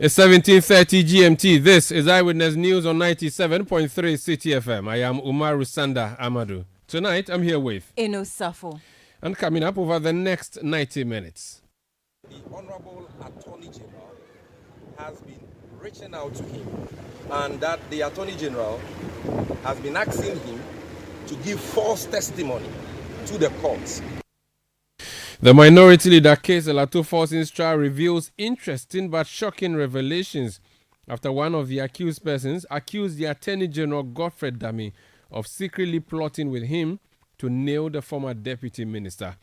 It's 17:30 GMT. This is Eyewitness News on 97.3 Citi FM. I am Umaru Sanda Amadou. Tonight, I'm here with Eno Safo. And coming up over the next 90 minutes. The Honorable Attorney General has been reaching out to him, and that the Attorney General has been asking him to give false testimony to the courts. The minority leader case Elato Forson's trial reveals interesting but shocking revelations after one of the accused persons accused the Attorney General Godfred Dame of secretly plotting with him to nail the former deputy minister.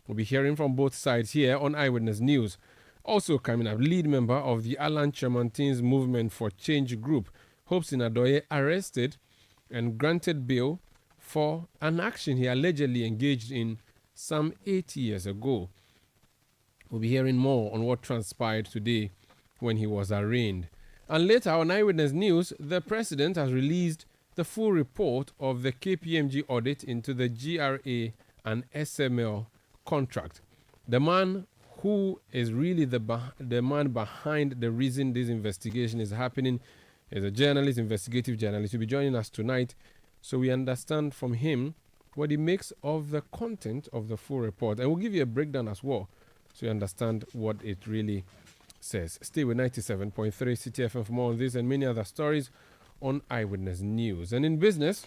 We'll be hearing from both sides here on Eyewitness News. Also coming up, lead member of the Alan Chemantin's Movement for Change group, Hopes Inadoye, arrested and granted bail for an action he allegedly engaged in some 8 years ago. We'll be hearing more on what transpired today when he was arraigned. And later on Eyewitness News, the president has released the full report of the KPMG audit into the GRA and SML contract. The man who is really the man behind the reason this investigation is happening is a journalist, investigative journalist. He'll be joining us tonight so we understand from him what he makes of the content of the full report. And we'll give you a breakdown as well so you understand what it really says. Stay with 97.3 Citi FM for more on this and many other stories on Eyewitness News. And in business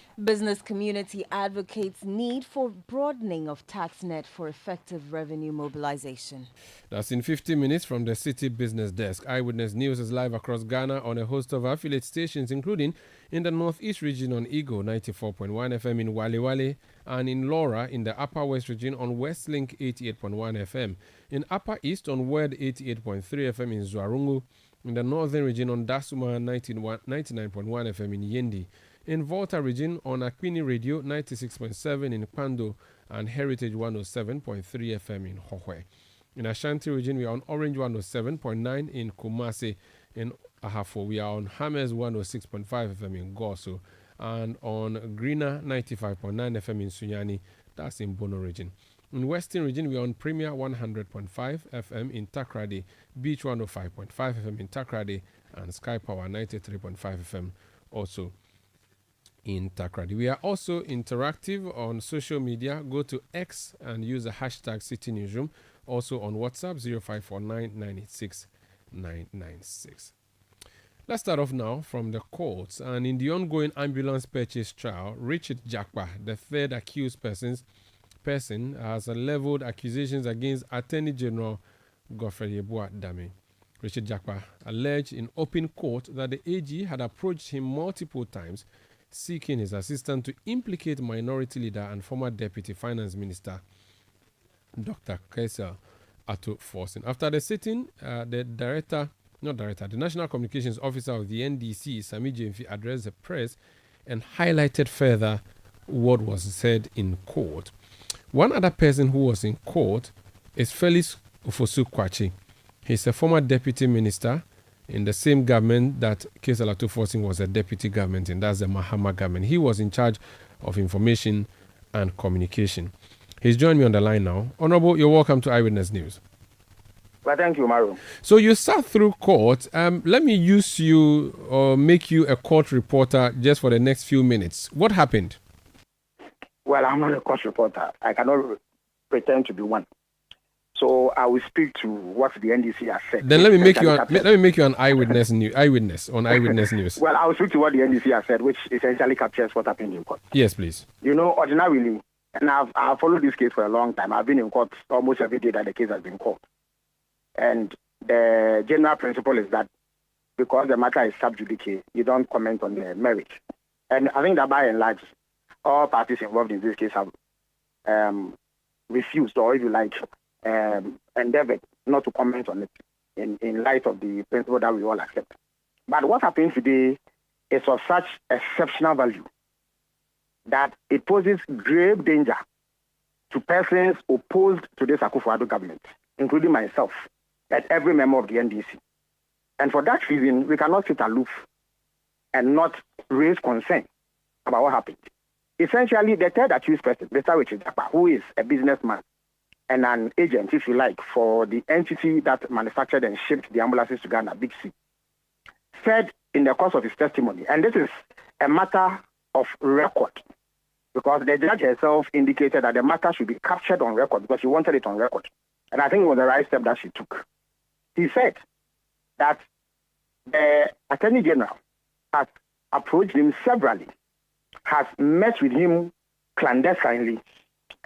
community advocates need for broadening of tax net for effective revenue mobilization. That's in 50 minutes from the City Business Desk. Eyewitness News is live across Ghana on a host of affiliate stations, including in the Northeast region on Eagle 94.1 FM in Wale Wale, and in Laura in the Upper West region on Westlink 88.1 FM, in Upper East on Word 88.3 FM in Zwarungu, in the Northern region on Dasuma 99.1 FM in Yendi, in Volta region on Akwini Radio 96.7 in Pando, and Heritage 107.3 FM in Hohwe. In Ashanti region, we are on Orange 107.9 in Kumasi. In Ahafo, we are on Hammers 106.5 FM in Goso, and on Greener 95.9 FM in Sunyani, that's in Bono region. In Western region, we are on Premier 100.5 FM in Takrady, Beach 105.5 FM in Takrady, and Sky Power 93.5 FM also in Takrady. We are also interactive on social media. Go to X and use the hashtag City Newsroom. Also on WhatsApp 0549 986 996. Let's start off now from the courts. And in the ongoing ambulance purchase trial, Richard Jakpa, the third accused person, has leveled accusations against Attorney General Godfred Dame. Richard Jakpa alleged in open court that the AG had approached him multiple times seeking his assistance to implicate minority leader and former deputy finance minister Dr. Kaisel Ato Forson. After the sitting, the National Communications Officer of the NDC, Sami Jemfi, addressed the press and highlighted further what was said in court. One other person who was in court is Felix Ufosu-Kwachi. He's a former deputy minister in the same government that Kaisel Ato Forson was a deputy government in. That's the Mahama government. He was in charge of information and communication. He's joined me on the line now. Honorable, you're welcome to Eyewitness News. Well, thank you, Maru. So you sat through court. Let me use you or make you a court reporter just for the next few minutes. What happened? Well, I'm not a court reporter. I cannot pretend to be one. So I will speak to what the NDC has said. Then let me make you an eyewitness on Eyewitness News. Well, I will speak to what the NDC has said, which essentially captures what happened in court. Yes, please. You know, ordinarily, and I've followed this case for a long time. I've been in court almost every day that the case has been called. And the general principle is that because the matter is sub judice, you don't comment on the merit. And I think that by and large, all parties involved in this case have refused, or if you like, endeavored not to comment on it in light of the principle that we all accept. But what happened today is of such exceptional value that it poses grave danger to persons opposed to this Akufo-Addo government, including myself and every member of the NDC. And for that reason, we cannot sit aloof and not raise concern about what happened. Essentially, the third accused person, Mr. Richard Jakpa, who is a businessman and an agent, if you like, for the entity that manufactured and shipped the ambulances to Ghana, Big C, said in the course of his testimony, and this is a matter of record, because the judge herself indicated that the matter should be captured on record because she wanted it on record. And I think it was the right step that she took. He said that the Attorney General has approached him severally, has met with him clandestinely,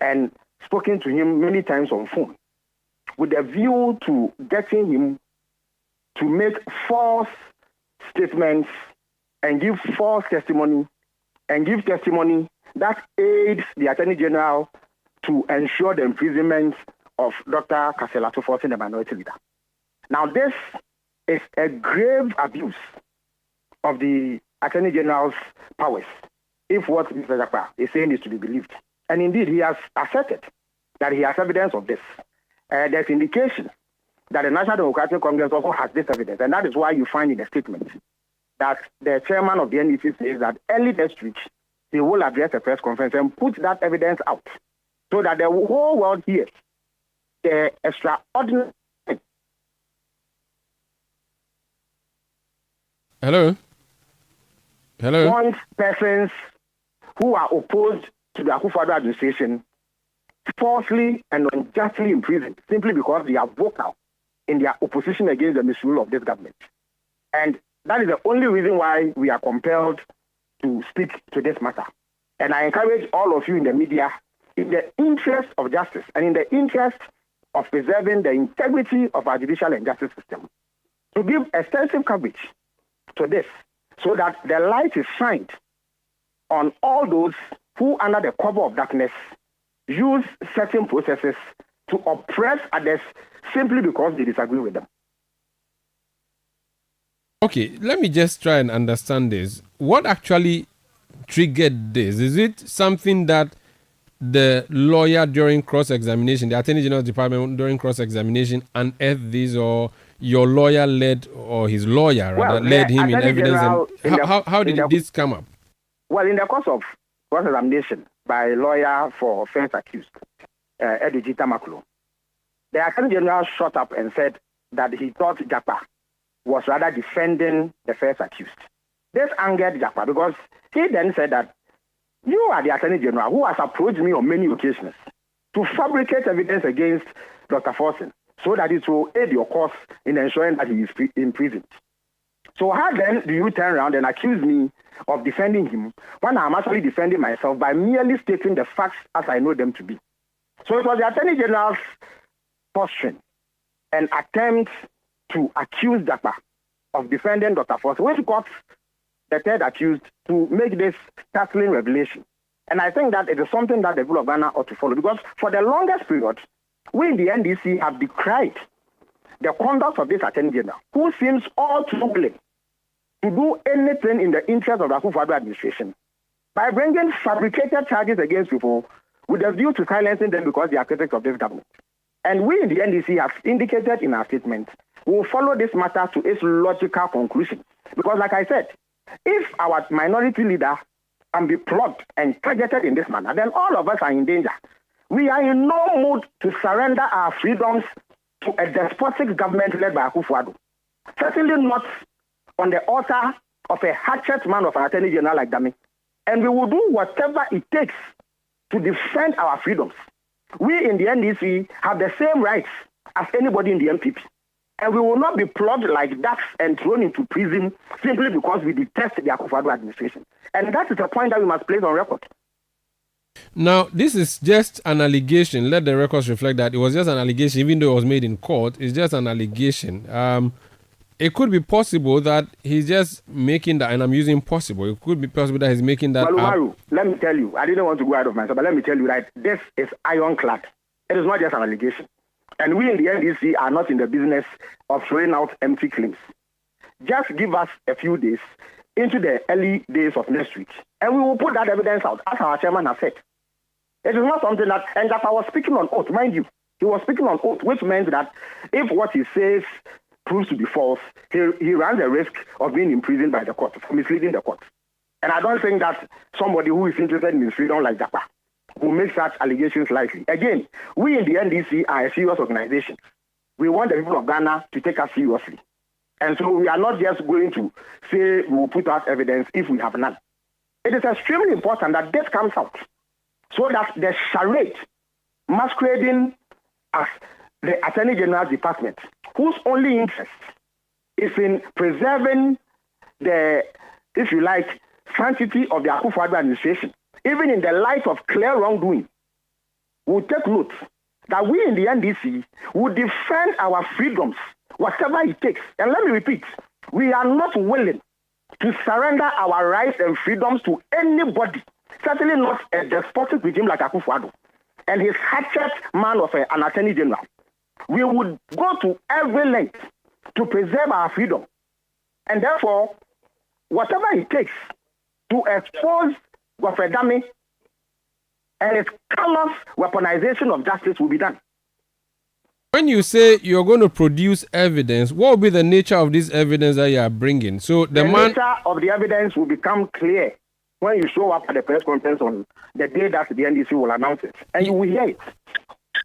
and spoken to him many times on phone with a view to getting him to make false statements and give false testimony and give testimony that aids the Attorney General to ensure the imprisonment of Dr. Kasela Forson, the minority leader. Now, this is a grave abuse of the Attorney General's powers, if what Mr. Jakpa is saying is to be believed. And indeed, he has asserted that he has evidence of this. There's indication that the National Democratic Congress also has this evidence, and that is why you find in the statement that the chairman of the NEC says that early next week, he will address a press conference and put that evidence out so that the whole world hears the extraordinary. Hello? Want persons who are opposed to the Akufo-Addo administration falsely and unjustly imprisoned simply because they are vocal in their opposition against the misrule of this government. And that is the only reason why we are compelled to speak to this matter. And I encourage all of you in the media, in the interest of justice and in the interest of preserving the integrity of our judicial and justice system, to give extensive coverage to this so that the light is shined on all those who, under the cover of darkness, use certain processes to oppress others simply because they disagree with them. Okay, let me just try and understand this. What actually triggered this? Is it something that the lawyer during cross-examination, the Attorney General's Department during cross-examination unearthed this, or your lawyer led, or his lawyer rather, led him in evidence? How did this come up? Well, in the course of cross-examination by a lawyer for first accused, Ediji Tamaklo, the Attorney General shot up and said that he thought Japa was rather defending the first accused. This angered Japa because he then said that you are the Attorney General who has approached me on many occasions to fabricate evidence against Dr. Forson so that it will aid your cause in ensuring that he is imprisoned. So how then do you turn around and accuse me of defending him when I'm actually defending myself by merely stating the facts as I know them to be? So it was the Attorney General's posture and attempt to accuse Japa of defending Dr. Forson, which got the third accused to make this startling revelation. And I think that it is something that the people of Ghana ought to follow, because for the longest period, we in the NDC have decried the conduct of this Attorney General, who seems all too willing to do anything in the interest of the Akufo-Addo administration by bringing fabricated charges against people with a view to silencing them because they are critics of this government. And we in the NDC have indicated in our statement, we will follow this matter to its logical conclusion. Because like I said, if our minority leader can be plugged and targeted in this manner, then all of us are in danger. We are in no mood to surrender our freedoms to a despotic government led by Akufo-Addo. Certainly not on the altar of a hatchet man of an Attorney General like Dami. And we will do whatever it takes to defend our freedoms. We in the NDC have the same rights as anybody in the MPP. And we will not be plugged like ducks and thrown into prison simply because we detest the Akufo-Addo administration. And that is a point that we must place on record. Now, this is just an allegation. Let the records reflect that it was just an allegation, even though it was made in court. It's just an allegation. It could be possible that he's just making that, and I'm using possible. It could be possible that he's making that. Well, let me tell you, I didn't want to go out of myself, but let me tell you that this is ironclad. It is not just an allegation. And we in the NDC are not in the business of throwing out empty claims. Just give us a few days into the early days of next week, and we will put that evidence out, as our chairman has said. It is not something that, and that I was speaking on oath, mind you, he was speaking on oath, which means that if what he says proves to be false, he runs the risk of being imprisoned by the court, for misleading the court. And I don't think that somebody who is interested in his freedom like Japa will make such allegations lightly. Again, we in the NDC are a serious organization. We want the people of Ghana to take us seriously. And so we are not just going to say we will put out evidence if we have none. It is extremely important that this comes out so that the charade masquerading as the Attorney General's department, whose only interest is in preserving the, if you like, sanctity of the Akufo-Addo administration, even in the light of clear wrongdoing, will take note that we in the NDC will defend our freedoms, whatever it takes. And let me repeat, we are not willing to surrender our rights and freedoms to anybody, certainly not a despotic regime like Akufo-Addo and his hatchet man of an Attorney General. We would go to every length to preserve our freedom. And therefore, whatever it takes to expose Godfrey and its callous weaponization of justice will be done. When you say you're going to produce evidence, what will be the nature of this evidence that you are bringing? So the nature of the evidence will become clear when you show up at the press conference on the day that the NDC will announce it, and you will hear it.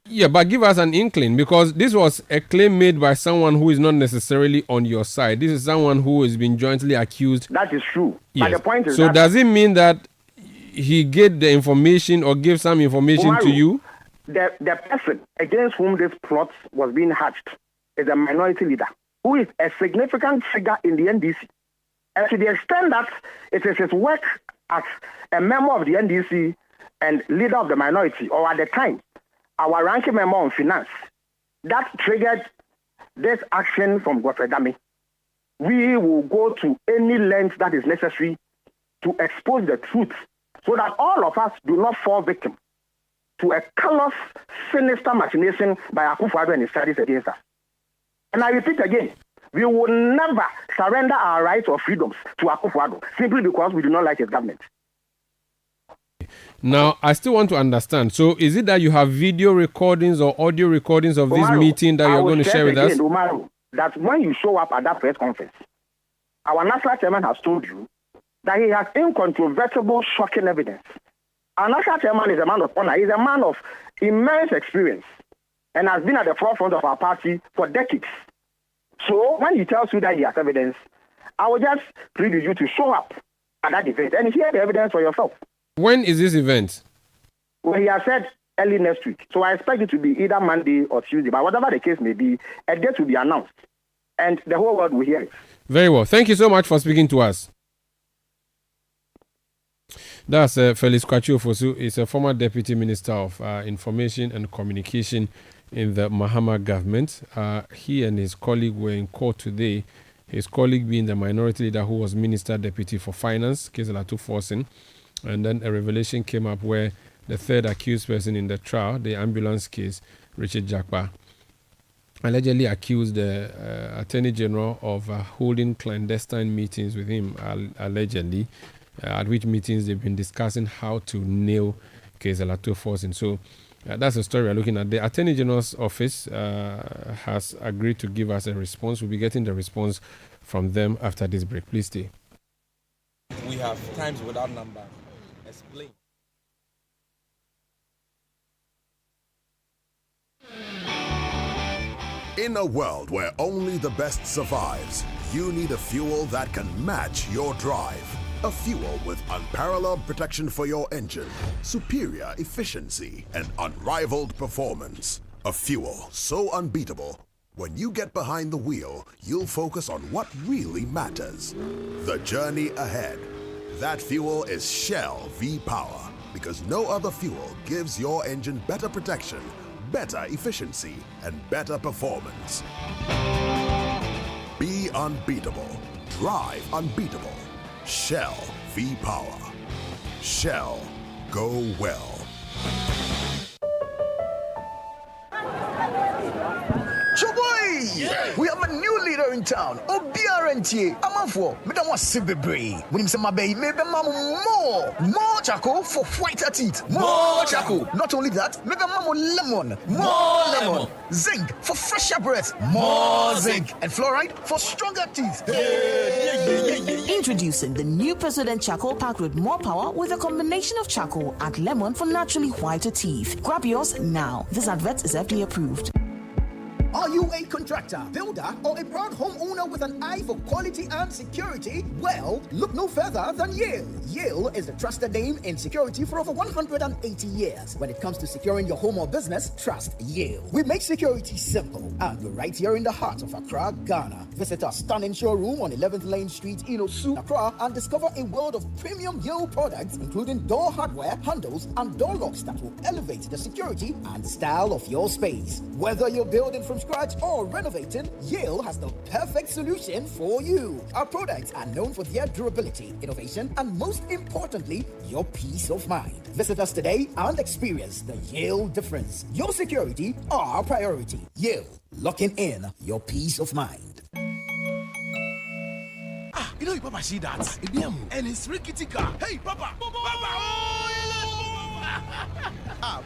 Yeah, but give us an inkling, because this was a claim made by someone who is not necessarily on your side. This is someone who has been jointly accused. That is true. Yes. But the point is, so does it mean that he gave the information or gave some information Umaru, to you? The person against whom this plot was being hatched is a minority leader who is a significant figure in the NDC. And to the extent that it is his work as a member of the NDC and leader of the minority, or at the time, our ranking member on finance, that triggered this action from Godfrey Dame. We will go to any length that is necessary to expose the truth so that all of us do not fall victim to a callous, sinister machination by Akufo-Addo and his studies against us. And I repeat again, we will never surrender our rights or freedoms to Akufo-Addo simply because we do not like his government. Now, I still want to understand. So, is it that you have video recordings or audio recordings of this meeting that you're going to share with us? Umaru, that when you show up at that press conference, our national chairman has told you that he has incontrovertible, shocking evidence. Our national chairman is a man of honor. He's a man of immense experience and has been at the forefront of our party for decades. So when he tells you that he has evidence, I will just plead with you to show up at that event and hear the evidence for yourself. When is this event? Well, he has said early next week. So I expect it to be either Monday or Tuesday. But whatever the case may be, a date will be announced. And the whole world will hear it. Very well. Thank you so much for speaking to us. That's Felix Kwachiofosu. He's a former Deputy Minister of Information and Communication in the Mahama government. He and his colleague were in court today. His colleague being the minority leader who was Minister Deputy for Finance, Kezelatu Forsen. And then a revelation came up where the third accused person in the trial, the ambulance case, Richard Jakpa, allegedly accused the Attorney General of holding clandestine meetings with him, allegedly, at which meetings they've been discussing how to nail Kezelatu Forsen. So that's the story we're looking at. The Attorney General's office has agreed to give us a response. We'll be getting the response from them after this break. Please stay. We have times without number. Explain. In a world where only the best survives, you need a fuel that can match your drive. A fuel with unparalleled protection for your engine, superior efficiency, and unrivaled performance. A fuel so unbeatable, when you get behind the wheel, you'll focus on what really matters. The journey ahead. That fuel is Shell V-Power, because no other fuel gives your engine better protection, better efficiency, and better performance. Be unbeatable. Drive unbeatable. Shell V-Power. Shell, go well. Choboy! Yeah. We have a new leader in town. OBRNT. Amanfo. Madam was Sibebre. When him say my baby, maybe more charcoal for whiter teeth. More charcoal. Not only that, maybe lemon. More lemon. Zinc for fresher breath. More zinc. And fluoride for stronger teeth. Introducing the new President Charcoal Pack with more power with a combination of charcoal and lemon for naturally whiter teeth. Grab yours now. This advert is FDA approved. Are you a contractor, builder, or a proud homeowner with an eye for quality and security? Well, look no further than Yale. Yale is the trusted name in security for over 180 years. When it comes to securing your home or business, trust Yale. We make security simple, and we're right here in the heart of Accra, Ghana. Visit our stunning showroom on 11th Lane Street in Osu, Accra, and discover a world of premium Yale products, including door hardware, handles, and door locks that will elevate the security and style of your space. Whether you're building from scratch or renovating, Yale has the perfect solution for you. Our products are known for their durability, innovation, and most importantly, your peace of mind. Visit us today and experience the Yale difference. Your security, our priority. Yale, locking in your peace of mind. You know your papa see that? And it's rickety car. Hey, Papa!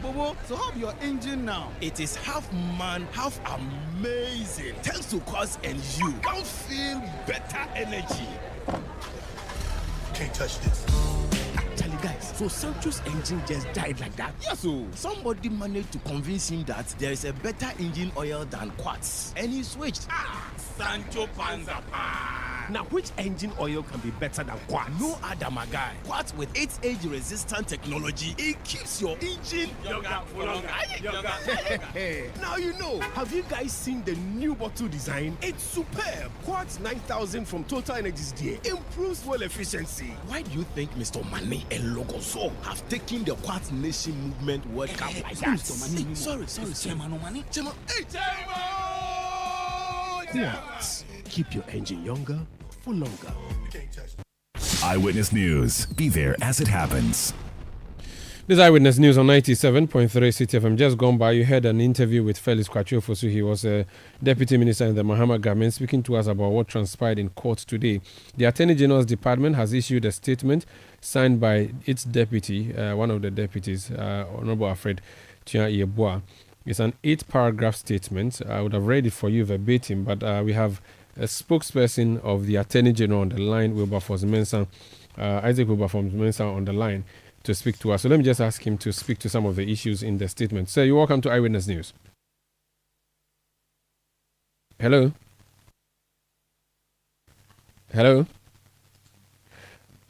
Bobo, so how your engine now? It is half man, half amazing. Thanks to Quartz and you can feel better energy. Can't touch this. Actually, guys, so Sancho's engine just died like that? Yes, so somebody managed to convince him that there is a better engine oil than Quartz, and he switched. Sancho Panza. Now, which engine oil can be better than Quartz? No other, my guy. Quartz with its age-resistant technology, it keeps your engine younger for longer. Now you know. Have you guys seen the new bottle design? It's superb. Quartz 9000 from Total Energies there improves fuel efficiency. Why do you think Mr. Mane and Logoso have taken the Quartz Nation movement World Cup like that? Sorry. Chairman. Hey, Chairman! Quartz. Keep your engine younger for longer. Eyewitness News. Be there as it happens. This Eyewitness News on 97.3 Citi FM. Just gone by, you had an interview with Felix Kwatiofosu. He was a deputy minister in the Mahama government, speaking to us about what transpired in court today. The Attorney General's Department has issued a statement signed by its deputy, one of the deputies, Honorable Alfred Tia Yeboah. It's an 8-paragraph statement. I would have read it for you verbatim, but we have a spokesperson of the Attorney General on the line, Isaac Wilberforce-Mensah on the line to speak to us. So let me just ask him to speak to some of the issues in the statement. Sir, you're welcome to Eyewitness News. Hello?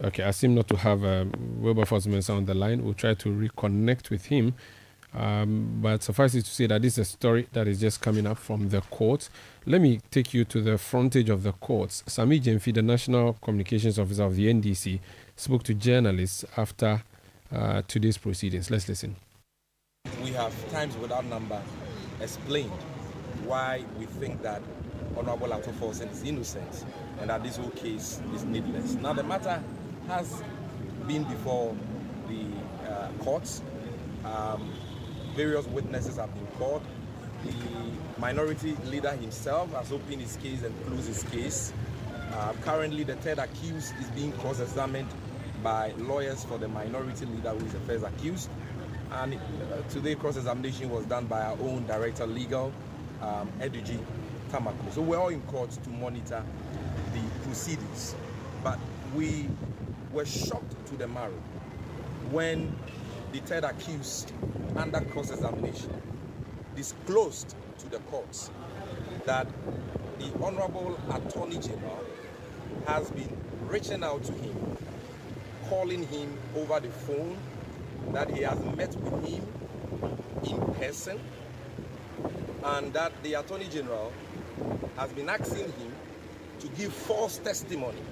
Okay, I seem not to have Wilberforce-Mensah on the line. We'll try to reconnect with him. But suffice it to say that this is a story that is just coming up from the court. Let me take you to the frontage of the courts. Sami Jemfi, the National Communications Officer of the NDC, spoke to journalists after today's proceedings. Let's listen. We have times without number explained why we think that Honorable Atoforsen is innocent and that this whole case is needless. Now the matter has been before the courts. Various witnesses have been called. The minority leader himself has opened his case and closed his case. Currently, the third accused is being cross-examined by lawyers for the minority leader, who is the first accused. And today, cross-examination was done by our own director legal, Eduji Tamako. So we're all in court to monitor the proceedings. But we were shocked to the marrow when the third accused, under cross-examination, disclosed to the courts that the Honorable Attorney General has been reaching out to him, calling him over the phone, that he has met with him in person, and that the Attorney General has been asking him to give false testimony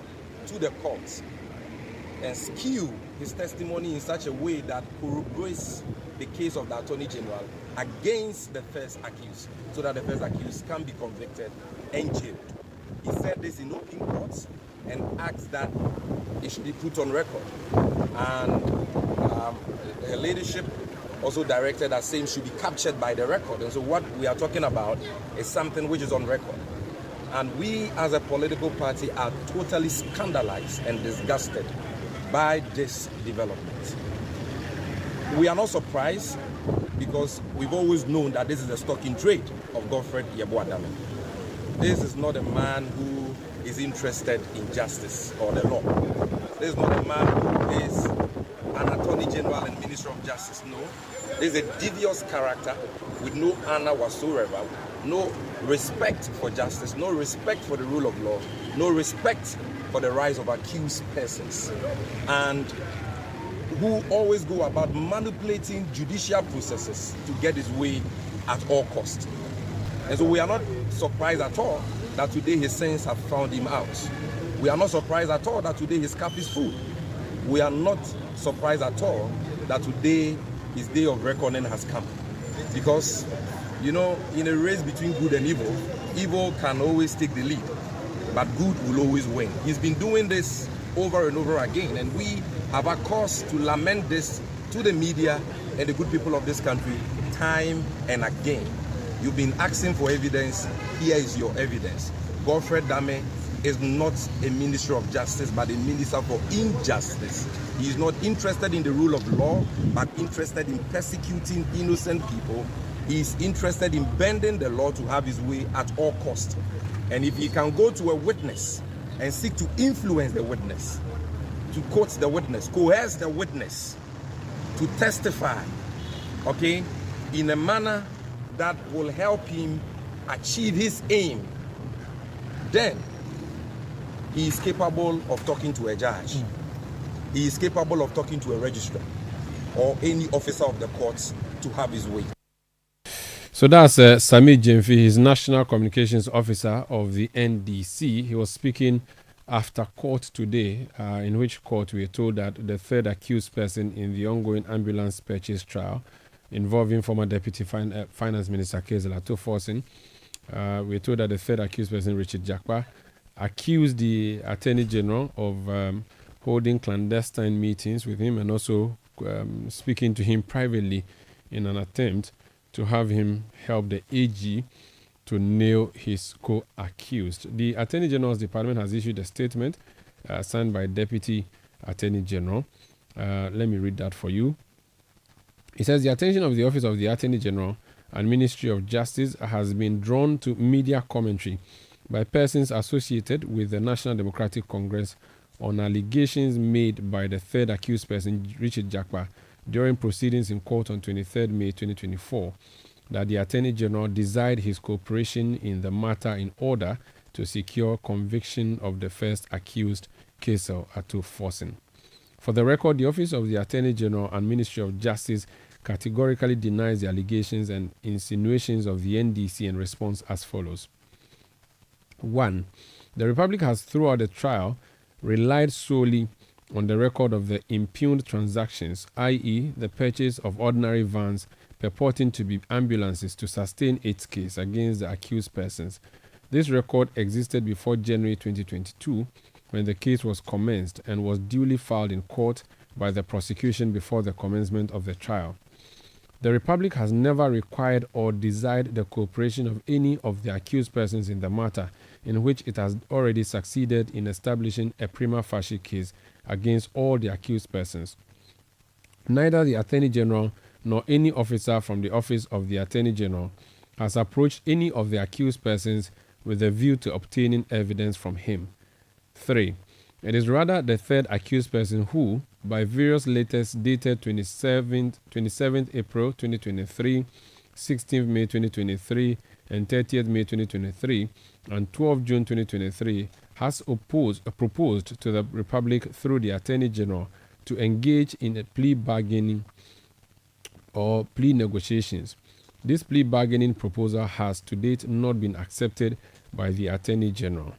to the courts and skew his testimony in such a way that corroborates the case of the Attorney General against the first accused, so that the first accused can be convicted and jailed. He said this in open courts and asked that it should be put on record. And the leadership also directed that same should be captured by the record. And so what we are talking about is something which is on record. And we as a political party are totally scandalized and disgusted by this development. We are not surprised because we've always known that this is a stock in trade of Godfred Yeboah. This is not a man who is interested in justice or the law. This is not a man who is an Attorney General and Minister of Justice. No. This is a devious character with no honor whatsoever, no respect for justice, no respect for the rule of law, no respect for the rights of accused persons, and who always go about manipulating judicial processes to get his way at all costs. And so we are not surprised at all that today his sins have found him out. We are not surprised at all that today his cup is full. We are not surprised at all that today his day of reckoning has come. Because, you know, in a race between good and evil, evil can always take the lead, but good will always win. He's been doing this over and over again, and we have a cause to lament this to the media and the good people of this country time and again. You've been asking for evidence. Here is your evidence. Godfred Dame is not a minister of justice, but a minister for injustice. He is not interested in the rule of law, but interested in persecuting innocent people. He is interested in bending the law to have his way at all costs. And if he can go to a witness and seek to influence the witness, to quote the witness, coerce the witness to testify, okay, in a manner that will help him achieve his aim, then he is capable of talking to a judge. He is capable of talking to a registrar or any officer of the courts to have his way. So that's Sami Jemfi, his National Communications Officer of the NDC. He was speaking after court today, in which court we are told that the third accused person in the ongoing ambulance purchase trial involving former Deputy Finance Minister Kezela Toforsin, we are told that the third accused person, Richard Jakpa, accused the Attorney General of holding clandestine meetings with him and also speaking to him privately in an attempt to have him help the AG to nail his co-accused. The Attorney General's Department has issued a statement signed by Deputy Attorney General. Let me read that for you. It says, the attention of the Office of the Attorney General and Ministry of Justice has been drawn to media commentary by persons associated with the National Democratic Congress on allegations made by the third accused person, Richard Jakpa, during proceedings in court on 23rd May 2024, that the Attorney General desired his cooperation in the matter in order to secure conviction of the first accused, Kezela Toforsin. For the record, the Office of the Attorney General and Ministry of Justice categorically denies the allegations and insinuations of the NDC in response as follows. 1. The Republic has throughout the trial relied solely on the record of the impugned transactions, i.e. the purchase of ordinary vans purporting to be ambulances to sustain its case against the accused persons. This record existed before January 2022 when the case was commenced and was duly filed in court by the prosecution before the commencement of the trial. The Republic has never required or desired the cooperation of any of the accused persons in the matter, in which it has already succeeded in establishing a prima facie case against all the accused persons. Neither the Attorney General nor any officer from the Office of the Attorney General has approached any of the accused persons with a view to obtaining evidence from him. 3. It is rather the third accused person who, by various letters dated 27th April 2023, 16th May 2023, and 30th May 2023, and 12th June 2023, has proposed to the Republic through the Attorney General to engage in a plea bargaining or plea negotiations. This plea bargaining proposal has to date not been accepted by the Attorney General.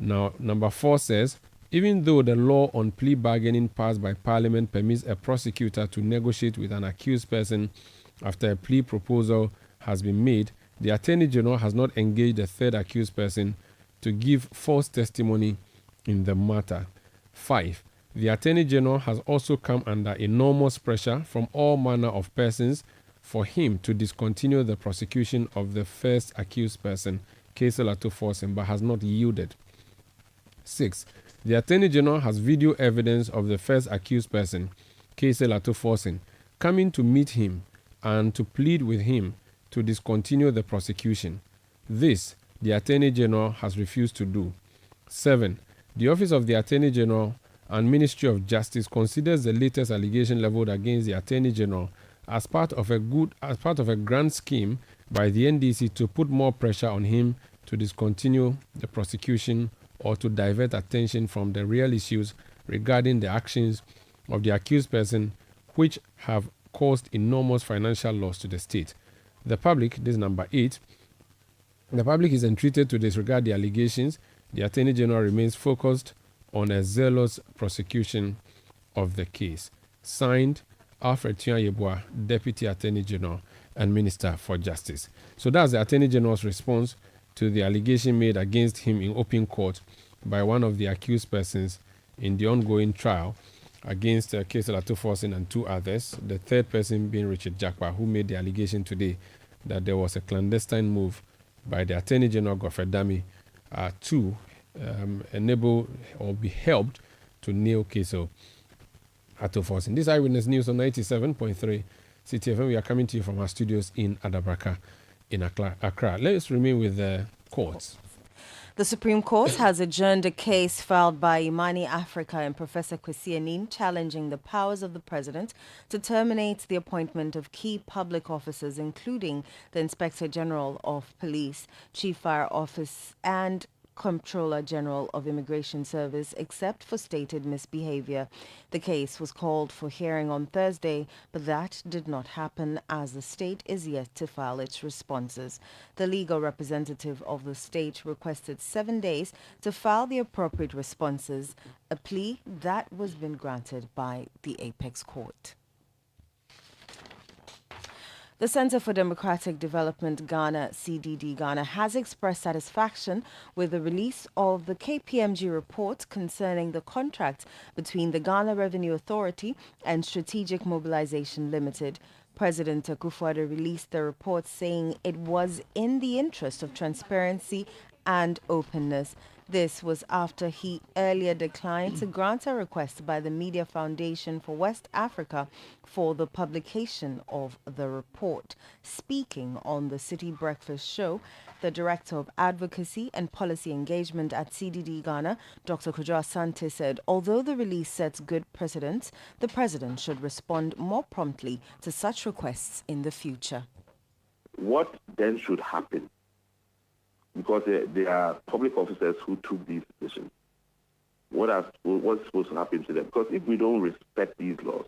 Now, number 4 says, even though the law on plea bargaining passed by Parliament permits a prosecutor to negotiate with an accused person after a plea proposal has been made, the Attorney General has not engaged the third accused person to give false testimony in the matter. 5. The Attorney General has also come under enormous pressure from all manner of persons for him to discontinue the prosecution of the first accused person, Kezela Toforsin, but has not yielded. 6. The Attorney General has video evidence of the first accused person, Kezela Toforsin, coming to meet him and to plead with him to discontinue the prosecution. This, the Attorney General has refused to do. 7. The Office of the Attorney General and Ministry of Justice considers the latest allegation leveled against the Attorney General as part of a grand scheme by the NDC to put more pressure on him to discontinue the prosecution or to divert attention from the real issues regarding the actions of the accused person, which have caused enormous financial loss to the state. The public, this is number 8, the public is entreated to disregard the allegations. The Attorney General remains focused on a zealous prosecution of the case. Signed, Alfred Tuan-Yeboah, Deputy Attorney General and Minister for Justice. So that's the Attorney General's response to the allegation made against him in open court by one of the accused persons in the ongoing trial against Kesel Atuforsin and 2 others, the third person being Richard Jakpa, who made the allegation today that there was a clandestine move by the Attorney General Godfrey Dami to enable or be helped to nail Kesel Atuforsin. This Eyewitness News on 97.3 Citi FM. We are coming to you from our studios in Adabraka in Accra. Let's remain with the courts. The Supreme Court has adjourned a case filed by Imani Africa and Professor Kwesi Anin challenging the powers of the president to terminate the appointment of key public officers, including the Inspector General of Police, Chief Fire Office, and Comptroller General of Immigration Service, except for stated misbehavior. The case was called for hearing on Thursday, but that did not happen as the state is yet to file its responses. The legal representative of the state requested 7 days to file the appropriate responses, a plea that was been granted by the Apex Court. The Center for Democratic Development Ghana, CDD Ghana, has expressed satisfaction with the release of the KPMG report concerning the contract between the Ghana Revenue Authority and Strategic Mobilization Limited. President Akufo-Addo released the report saying it was in the interest of transparency and openness. This was after he earlier declined to grant a request by the Media Foundation for West Africa for the publication of the report. Speaking on the Citi Breakfast Show, the Director of Advocacy and Policy Engagement at CDD Ghana, Dr. Kojo Asante, said although the release sets good precedents, the President should respond more promptly to such requests in the future. What then should happen? Because there are public officers who took these decisions. What's supposed to happen to them? Because if we don't respect these laws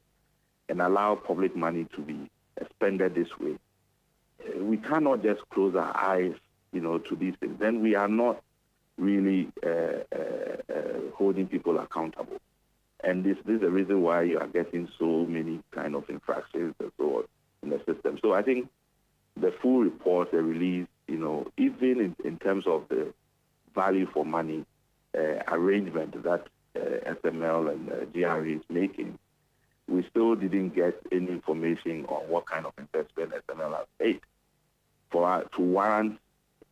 and allow public money to be expended this way, we cannot just close our eyes, to these things. Then we are not really holding people accountable. And this is the reason why you are getting so many kind of infractions and so on in the system. So I think the full report, the release, even in terms of the value for money arrangement that SML and GRE is making, we still didn't get any information on what kind of investment SML has made to warrant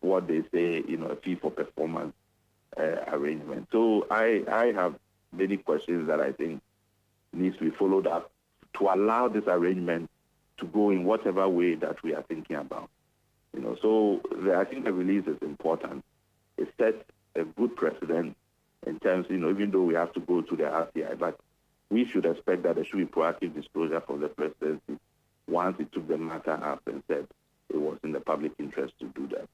what they say, a fee for performance arrangement. So I have many questions that I think needs to be followed up to allow this arrangement to go in whatever way that we are thinking about. So I think the release is important. It sets a good precedent in terms, even though we have to go to the RTI, but we should expect that there should be proactive disclosure from the presidency once it took the matter up and said it was in the public interest to do that.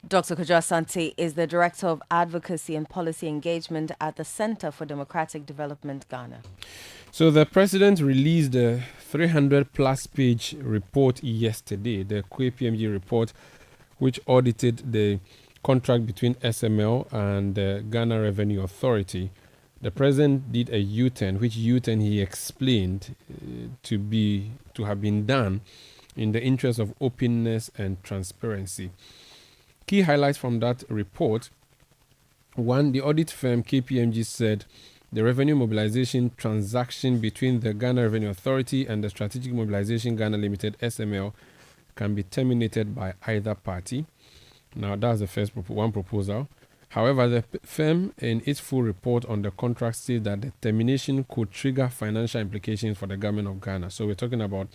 Dr. Kojo Asante is the Director of Advocacy and Policy Engagement at the Center for Democratic Development Ghana. So the president released a 300-plus page report yesterday, the KPMG report, which audited the contract between SML and the Ghana Revenue Authority. The president did a U-turn, which U-turn he explained to have been done in the interest of openness and transparency. Key highlights from that report. 1, the audit firm KPMG said the revenue mobilization transaction between the Ghana Revenue Authority and the Strategic Mobilization Ghana Limited, SML, can be terminated by either party. Now, that's the first one proposal. However, the firm, in its full report on the contract, says that the termination could trigger financial implications for the government of Ghana. So we're talking about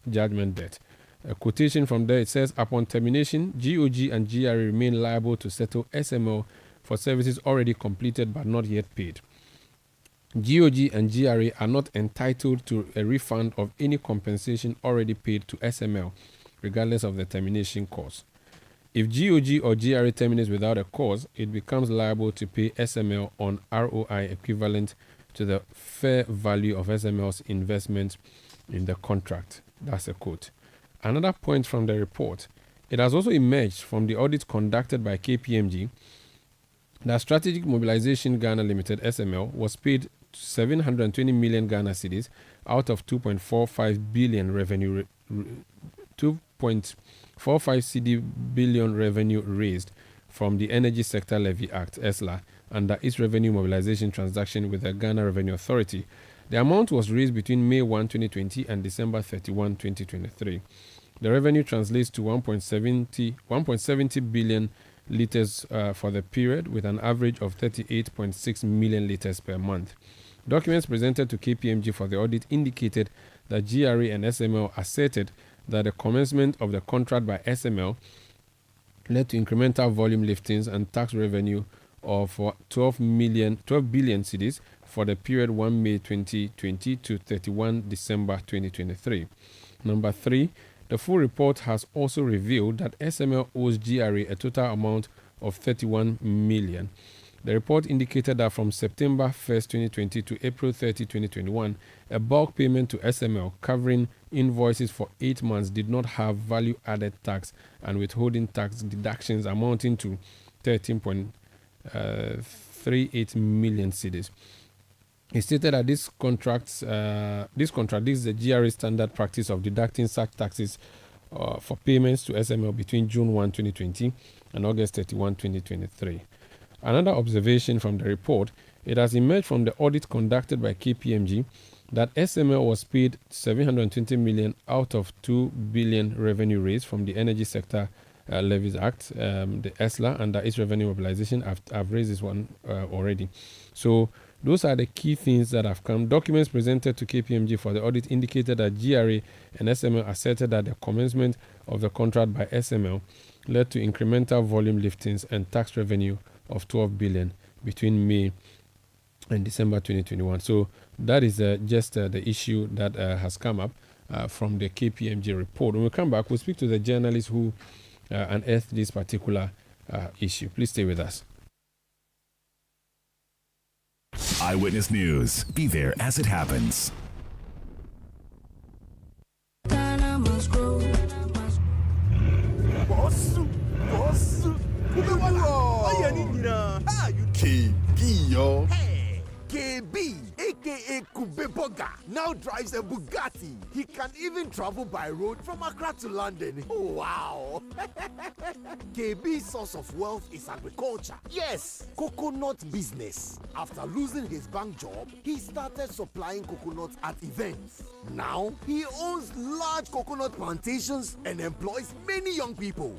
judgment debt. A quotation from there, it says, upon termination, GOG and GRE remain liable to settle SML for services already completed but not yet paid. GOG and GRA are not entitled to a refund of any compensation already paid to SML, regardless of the termination cause. If GOG or GRA terminates without a cause, it becomes liable to pay SML on ROI equivalent to the fair value of SML's investment in the contract. That's a quote. Another point from the report, it has also emerged from the audit conducted by KPMG that Strategic Mobilization Ghana Limited (SML) was paid 720 million Ghana cedis out of 2.45 billion revenue, 2.45 billion revenue raised from the Energy Sector Levy Act (ESLA) under its revenue mobilization transaction with the Ghana Revenue Authority. The amount was raised between May 1, 2020 and December 31, 2023. The revenue translates to 1.70 billion litres for the period, with an average of 38.6 million litres per month. Documents presented to KPMG for the audit indicated that GRA and SML asserted that the commencement of the contract by SML led to incremental volume liftings and tax revenue of 12 billion cedis for the period 1 May 2020 to 31 December 2023. Number 3, the full report has also revealed that SML owes GRA a total amount of 31 million. The report indicated that from September 1st, 2020 to April 30, 2021, a bulk payment to SML covering invoices for 8 months did not have value-added tax and withholding tax deductions amounting to 13.38 million cedis. He stated that this contradicts the GRA standard practice of deducting such taxes for payments to SML between June 1, 2020 and August 31, 2023. Another observation from the report, it has emerged from the audit conducted by KPMG that SML was paid 720 million out of 2 billion revenue raised from the Energy Sector Levies Act, the ESLA, under its revenue mobilization. I've raised this one already. So those are the key things that have come. Documents presented to KPMG for the audit indicated that GRA and SML asserted that the commencement of the contract by SML led to incremental volume liftings and tax revenue of 12 billion between May and December 2021. So that is just the issue that has come up from the KPMG report. When we come back, we'll speak to the journalist who unearthed this particular issue. Please stay with us. Eyewitness News. Be there as it happens. KB, aka Kubeboga, now drives a Bugatti. He can even travel by road from Accra to London. Wow! KB's source of wealth is agriculture. Yes, coconut business. After losing his bank job, he started supplying coconuts at events. Now, he owns large coconut plantations and employs many young people.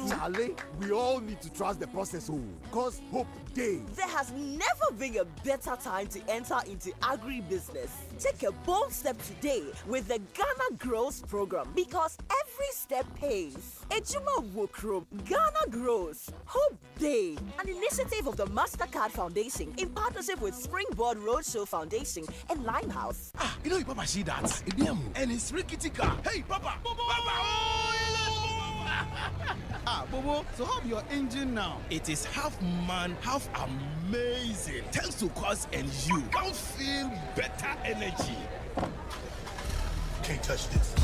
Charlie, we all need to trust the process, because hope day. There has never been a better time to enter into agribusiness. Take a bold step today with the Ghana Grows program, because every step pays. Ejuma Wokro, Ghana Grows, Hope Day, an initiative of the MasterCard Foundation in partnership with Springboard Roadshow Foundation and Limehouse. You know your papa see that? And it's Rickety car. Hey, Papa! Bobo, so how your engine now? It is half man, half amazing. Thanks to Quartz and you can feel better energy. Can't touch this.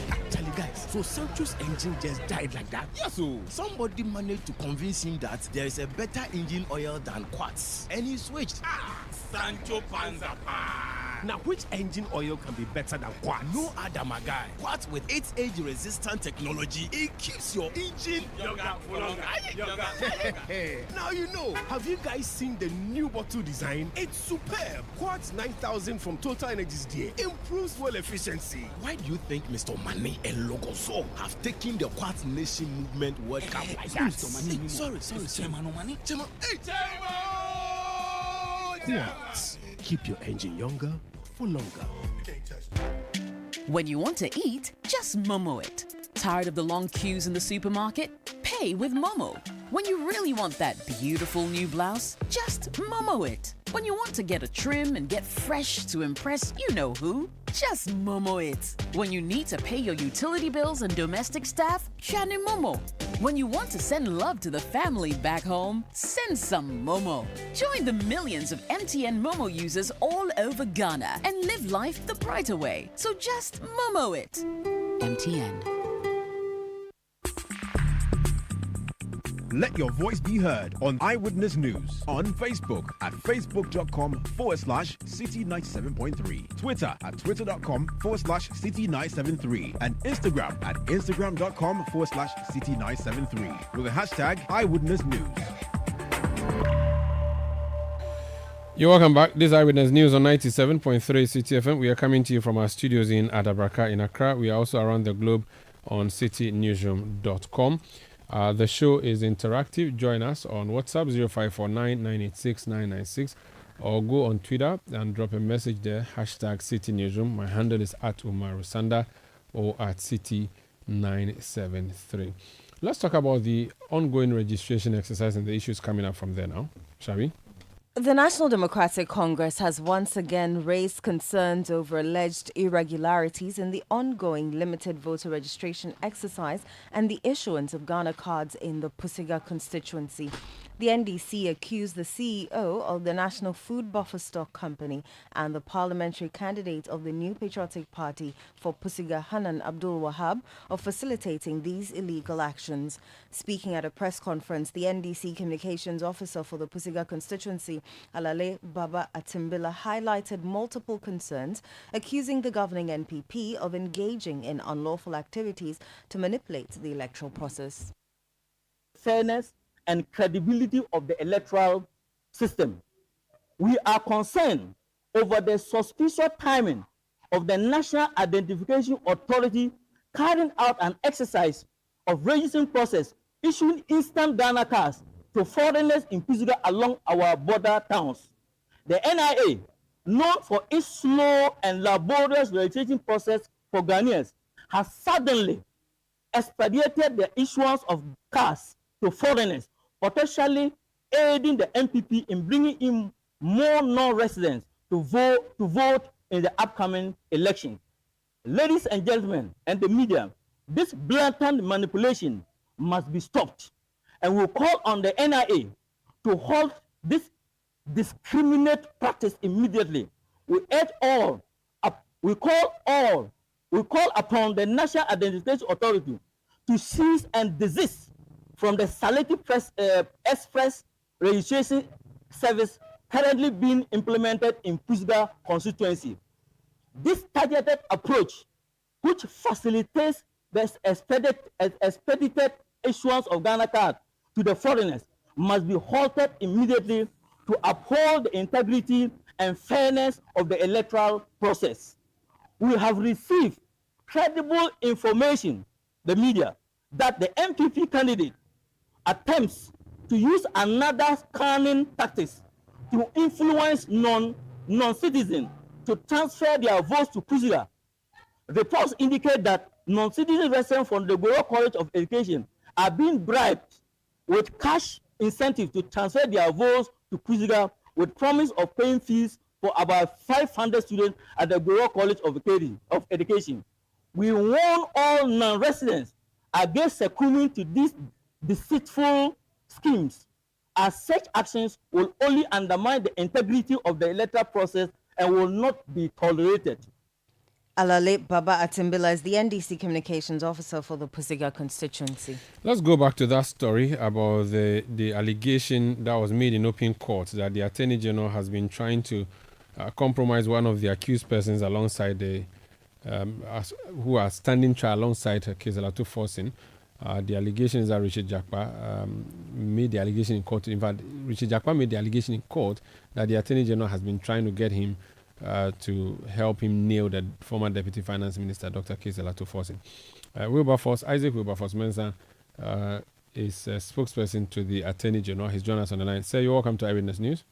Actually, guys, so Sancho's engine just died like that? Yes, so somebody managed to convince him that there is a better engine oil than Quartz, and he switched. Sancho Panzapa. Now, which engine oil can be better than Quartz? No other, my guy. Quartz with its age-resistant technology, it keeps your engine younger for longer. Now you know. Have you guys seen the new bottle design? It's superb. Quartz 9000 from Total Energies there improves fuel efficiency. Why do you think Mr. Mane and Logoso have taken the Quartz Nation movement World Cup like that? Sorry. Chairman. Hey, Chairman! Quartz. Keep your engine younger for longer. When you want to eat, just Momo it. Tired of the long queues in the supermarket? Pay with Momo. When you really want that beautiful new blouse, just Momo it. When you want to get a trim and get fresh to impress you know who, just Momo it. When you need to pay your utility bills and domestic staff, Shani Momo. When you want to send love to the family back home, send some Momo. Join the millions of MTN Momo users all over Ghana and live life the brighter way. So just Momo it. MTN. Let your voice be heard on Eyewitness News on Facebook at facebook.com/City97.3, Twitter at twitter.com/City973, and Instagram at instagram.com/City973 with the hashtag Eyewitness News. You're welcome back. This is Eyewitness News on 97.3 Citi FM. We are coming to you from our studios in Adabraka in Accra. We are also around the globe on citynewsroom.com. The show is interactive. Join us on WhatsApp 0549 986 996 or go on Twitter and drop a message there, hashtag City Newsroom. My handle is at Umar Rusanda or at City973. Let's talk about the ongoing registration exercise and the issues coming up from there now, shall we? The National Democratic Congress has once again raised concerns over alleged irregularities in the ongoing limited voter registration exercise and the issuance of Ghana cards in the Pusiga constituency. The NDC accused the CEO of the National Food Buffer Stock Company and the parliamentary candidate of the New Patriotic Party for Pusiga, Hanan Abdul Wahab, of facilitating these illegal actions. Speaking at a press conference, the NDC communications officer for the Pusiga constituency, Alale Baba Atimbila, highlighted multiple concerns, accusing the governing NPP of engaging in unlawful activities to manipulate the electoral process. Fairness and credibility of the electoral system. We are concerned over the suspicious timing of the National Identification Authority carrying out an exercise of registering process, issuing instant Ghana cards to foreigners in Pusiga along our border towns. The NIA, known for its slow and laborious registration process for Ghanaians, has suddenly expedited the issuance of cards to foreigners, potentially aiding the MPP in bringing in more non-residents to vote in the upcoming election. Ladies and gentlemen, and the media, this blatant manipulation must be stopped, and we call on the NIA to halt this discriminate practice immediately. We call upon the National Identification Authority to cease and desist from the Salati Express registration service currently being implemented in Pusiga constituency. This targeted approach, which facilitates the expedited issuance of Ghana card to the foreigners, must be halted immediately to uphold the integrity and fairness of the electoral process. We have received credible information, the media, that the MPP candidate attempts to use another cunning tactics to influence non-citizens to transfer their votes to Pusiga. Reports indicate that non-citizen residents from the Goro College of Education are being bribed with cash incentive to transfer their votes to Pusiga with promise of paying fees for about 500 students at the Goro College of Education. We warn all non-residents against succumbing to these deceitful schemes, as such actions will only undermine the integrity of the electoral process and will not be tolerated. Alale Baba Atimbila is the NDC communications officer for the Pusiga constituency. Let's go back to that story about the allegation that was made in open court that the Attorney General has been trying to compromise one of the accused persons alongside who are standing trial alongside Kezela Tuforsin. The allegation is that Richard Jakpa made the allegation in court. In fact, Richard Jakpa made the allegation in court that the Attorney General has been trying to get him to help him nail the former Deputy Finance Minister, Dr. Kezela Tuforsin. Isaac Wilberforce Mensah is a spokesperson to the Attorney General. He's joined us on the line. Sir, you're welcome to Eyewitness News.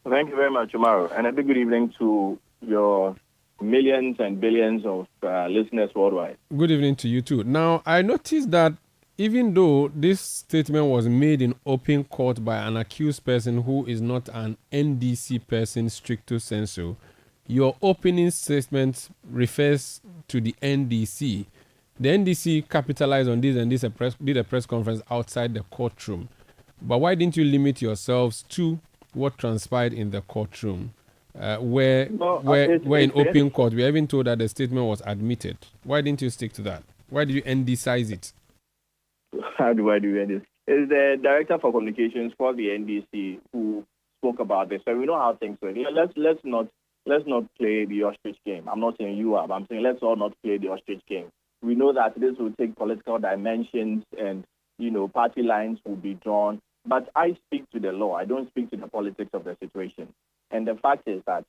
Thank you very much, Omar. And a big good evening to your millions and billions of listeners worldwide. Good evening to you too. Now, I noticed that even though this statement was made in open court by an accused person who is not an NDC person stricto sensu, your opening statement refers to the NDC. The NDC capitalized on this and did a press conference outside the courtroom. But why didn't you limit yourselves to what transpired in the courtroom, where in open court we are even told that the statement was admitted? Why didn't you stick to that? Why did you NDCize it? How do I do this? It's the director for communications for the NDC who spoke about this, so we know how things work. Let's not play the ostrich game. I'm not saying you are, but I'm saying let's all not play the ostrich game. We know that this will take political dimensions, and party lines will be drawn. But I speak to the law. I don't speak to the politics of the situation. And the fact is that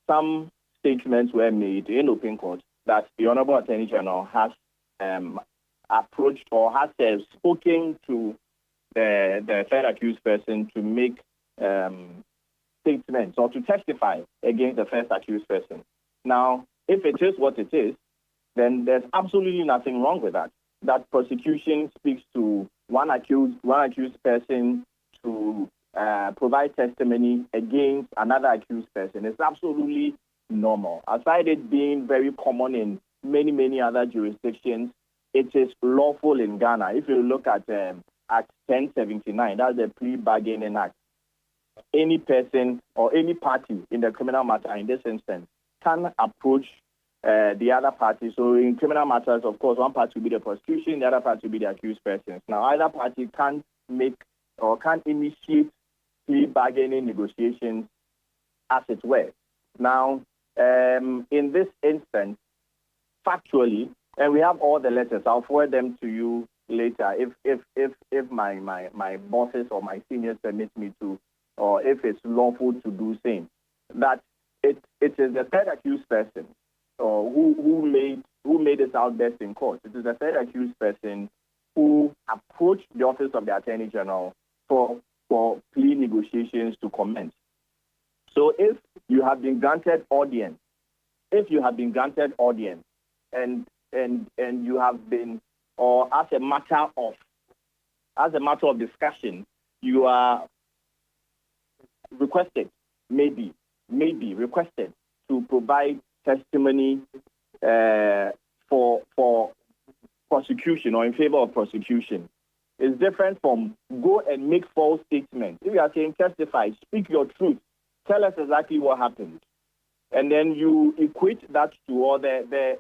some statements were made in open court that the Honorable Attorney General has approached or has spoken to the third accused person to make statements or to testify against the first accused person. Now, if it is what it is, then there's absolutely nothing wrong with that. That prosecution speaks to one accused person to provide testimony against another accused person. It's absolutely normal. Aside it being very common in many other jurisdictions, it is lawful in Ghana. If you look at Act 1079, that's the Plea Bargaining Act, any person or any party in the criminal matter, in this instance, can approach the other party. So in criminal matters, of course, one party will be the prosecution, the other party will be the accused persons. Now, either party can make or can initiate plea bargaining negotiations, as it were. Now, in this instance, factually, and we have all the letters. I'll forward them to you later if my bosses or my seniors permit me to, or if it's lawful to do same. That it is the third accused person who made this out best in court. It is the third accused person who approached the office of the Attorney General for plea negotiations to commence. So if you have been granted audience, and you have been, or as a matter of discussion, you are requested, maybe requested to provide testimony for prosecution or in favor of prosecution. It's different from go and make false statements. If you are saying testify, speak your truth, tell us exactly what happened, and then you equate that to or the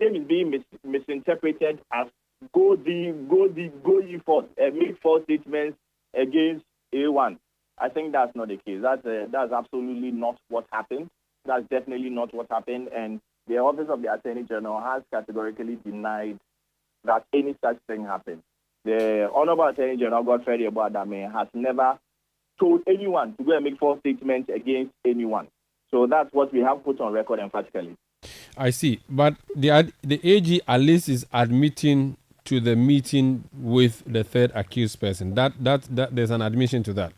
same is being misinterpreted as go ye forth and make false statements against A1. I think that's not the case. That's absolutely not what happened. That's definitely not what happened, and the Office of the Attorney General has categorically denied that any such thing happened. The Honorable Attorney General Godfrey Adame has never told anyone to go and make false statements against anyone. So that's what we have put on record emphatically. I see, but the AG at least is admitting to the meeting with the third accused person. That there's an admission to that.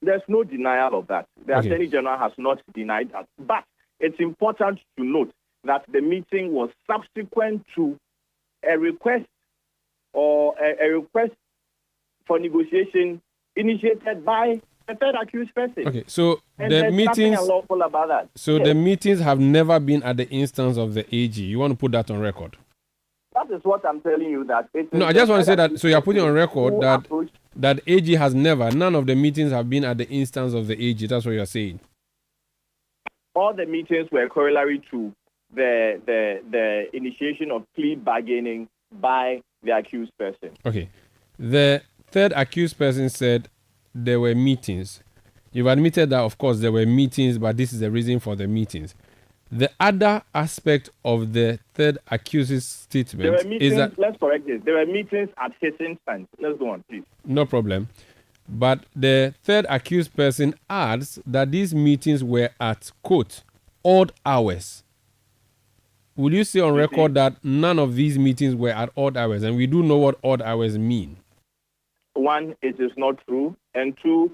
There's no denial of that. The Attorney General has not denied that. But it's important to note that the meeting was subsequent to a request or a request for negotiation initiated by the third accused person. Okay, so and the there's meetings nothing unlawful about that. So yes. The meetings have never been at the instance of the AG. You want to put that on record? That is what I'm telling you. That no, I just want to say that. So you're putting on record that AG has never. None of the meetings have been at the instance of the AG. That's what you're saying. All the meetings were corollary to the initiation of plea bargaining by the accused person. Okay. The third accused person said there were meetings. You've admitted that, of course, there were meetings, but this is the reason for the meetings. The other aspect of the third accused's statement there were meetings, is that... Let's correct this. There were meetings at his instance. Let's go on, please. No problem. But the third accused person adds that these meetings were at, quote, odd hours. Will you say on record that none of these meetings were at odd hours? And we do know what odd hours mean. One, it is not true. And two,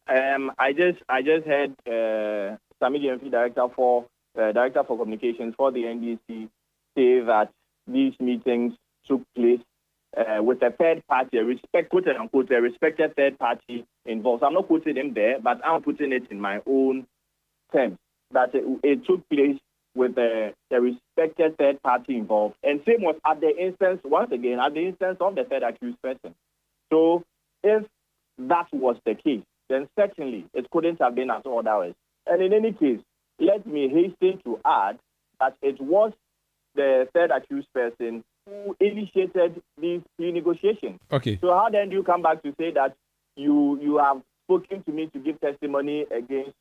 I just heard Sami GMP Director for Communications for the NDC say that these meetings took place with a third party, quote unquote, a respected third party involved. So I'm not quoting him there, but I'm putting it in my own terms, that it took place with a respected third party involved. And same was at the instance, once again, at the instance of the third accused person. So if that was the case, then certainly it couldn't have been at all hours. And in any case, let me hasten to add that it was the third accused person who initiated these plea negotiations. Okay. So how then do you come back to say that you have spoken to me to give testimony against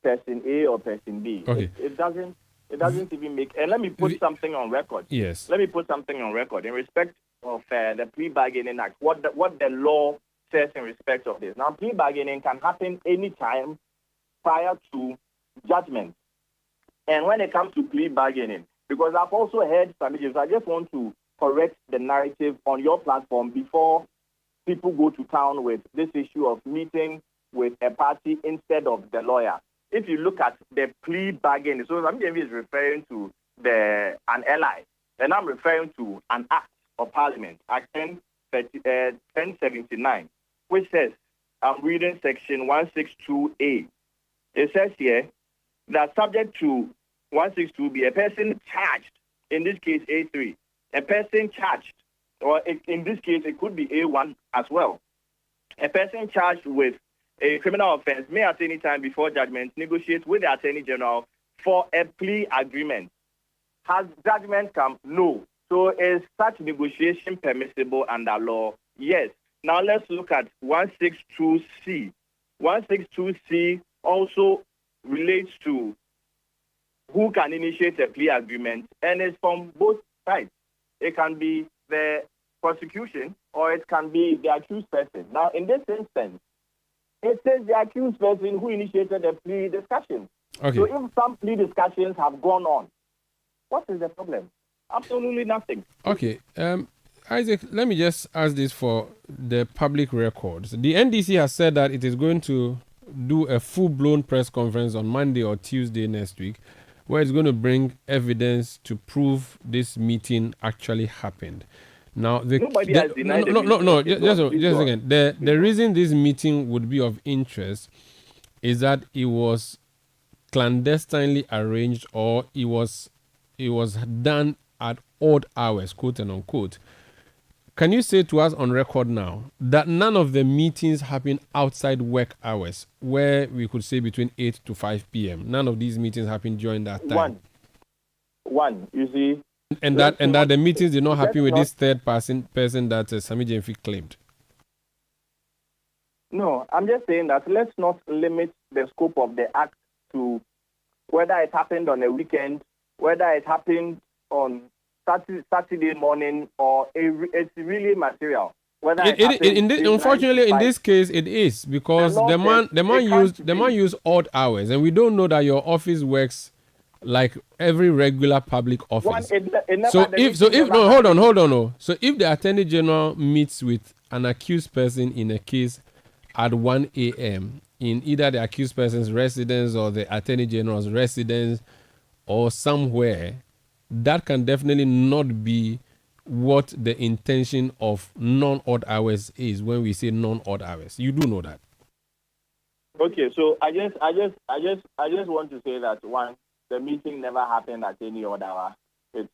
person A or person B? Okay. It doesn't even make. And let me put something on record. Yes. Let me put something on record in respect of the plea bargaining act. What the law says in respect of this. Now, plea bargaining can happen anytime prior to judgment. And when it comes to plea bargaining, because I've also heard some issues, I just want to correct the narrative on your platform before people go to town with this issue of meeting with a party instead of the lawyer. If you look at the plea bargaining, so Samijemfi is referring to an ally, and I'm referring to an act of parliament, Act 1079, which says, I'm reading section 162A. It says here that subject to 162B, a person charged, in this case A3, a person charged, or in this case it could be A1 as well, a person charged with a criminal offense may at any time before judgment negotiate with the Attorney General for a plea agreement. Has judgment come? No. So is such negotiation permissible under law? Yes. Now let's look at 162C. 162C also relates to who can initiate a plea agreement, and it's from both sides. It can be the prosecution or it can be the accused person. Now, in this instance, it says the accused person who initiated the plea discussion. Okay. So if some plea discussions have gone on, what is the problem? Absolutely nothing. Okay. Isaac, let me just ask this for the public records. The NDC has said that it is going to do a full-blown press conference on Monday or Tuesday next week, where it's going to bring evidence to prove this meeting actually happened. Now, nobody has denied just a second. The reason this meeting would be of interest is that it was clandestinely arranged, or it was done at odd hours, quote and unquote. Can you say to us on record now that none of the meetings happen outside work hours, where we could say between 8 to 5 p.m.? None of these meetings happen during that time. One, you see. And that the meetings did not happen with this third person that Samijemfi claimed. No, I'm just saying that let's not limit the scope of the act to whether it happened on a weekend, whether it happened on Saturday morning, or it's really material. Unfortunately, in this case, it is, because the man used odd hours, and we don't know that your office works like every regular public office. So if the Attorney General meets with an accused person in a case at 1 a.m. in either the accused person's residence or the Attorney General's residence or somewhere, that can definitely not be what the intention of non-odd hours is when we say non-odd hours. You do know that. Okay, so I just want to say that, one, the meeting never happened at any odd hour. It's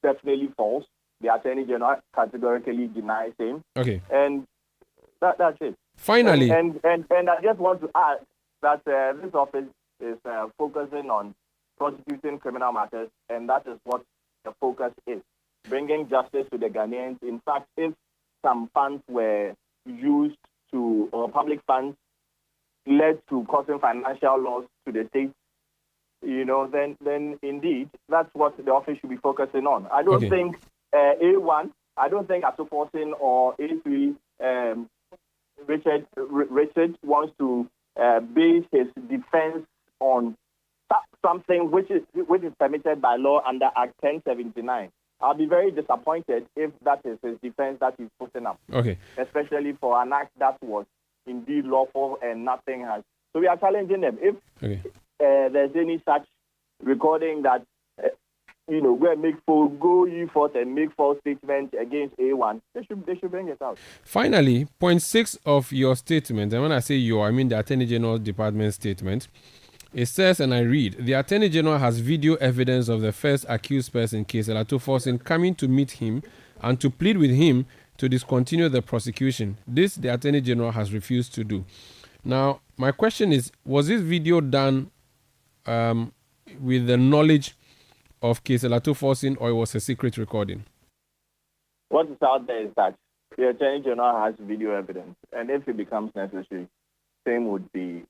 definitely false. The Attorney General categorically denies him. Okay. And that's it. Finally. And I just want to add that this office is focusing on prosecuting criminal matters, and that is what the focus is, bringing justice to the Ghanaians. In fact, if some funds were used or public funds led to causing financial loss to the state, then indeed, that's what the office should be focusing on. I don't think A1, I don't think Atoforsin or A3, Richard wants to base his defense on something which is permitted by law under Act 1079. I'll be very disappointed if that is his defense that he's putting up. Okay. Especially for an act that was indeed lawful and nothing has. So we are challenging them. If there's any such recording that go and go forth and make false statements against A1, they should bring it out. Finally, point 6 of your statement, and when I say you, I mean the Attorney General Department statement. It says, and I read, the Attorney General has video evidence of the first accused person, Kesela Toforsin, coming to meet him and to plead with him to discontinue the prosecution. This the Attorney General has refused to do. Now, my question is, was this video done with the knowledge of Kesela Toforsin, or it was a secret recording? What is out there is that the Attorney General has video evidence, and if it becomes necessary, same would be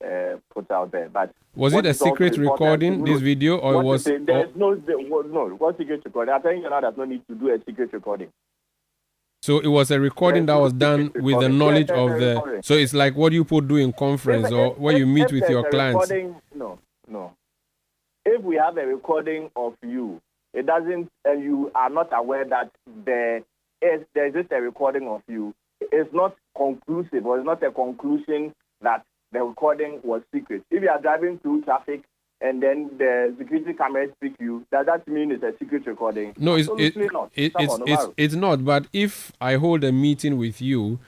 put out there. But was it a secret recording, this video, or was? There's no. What secret recording? The Attorney General does not need to do a secret recording. So it was a recording that was done with the knowledge of the. So it's like what you put do in conference or where you meet with your clients. No. If we have a recording of you, it doesn't. You are not aware that there is just a recording of you. It's not conclusive, or it's not a conclusion that the recording was secret. If you are driving through traffic and then the security cameras pick you, does that mean it's a secret recording? No, it's not. But if I hold a meeting with you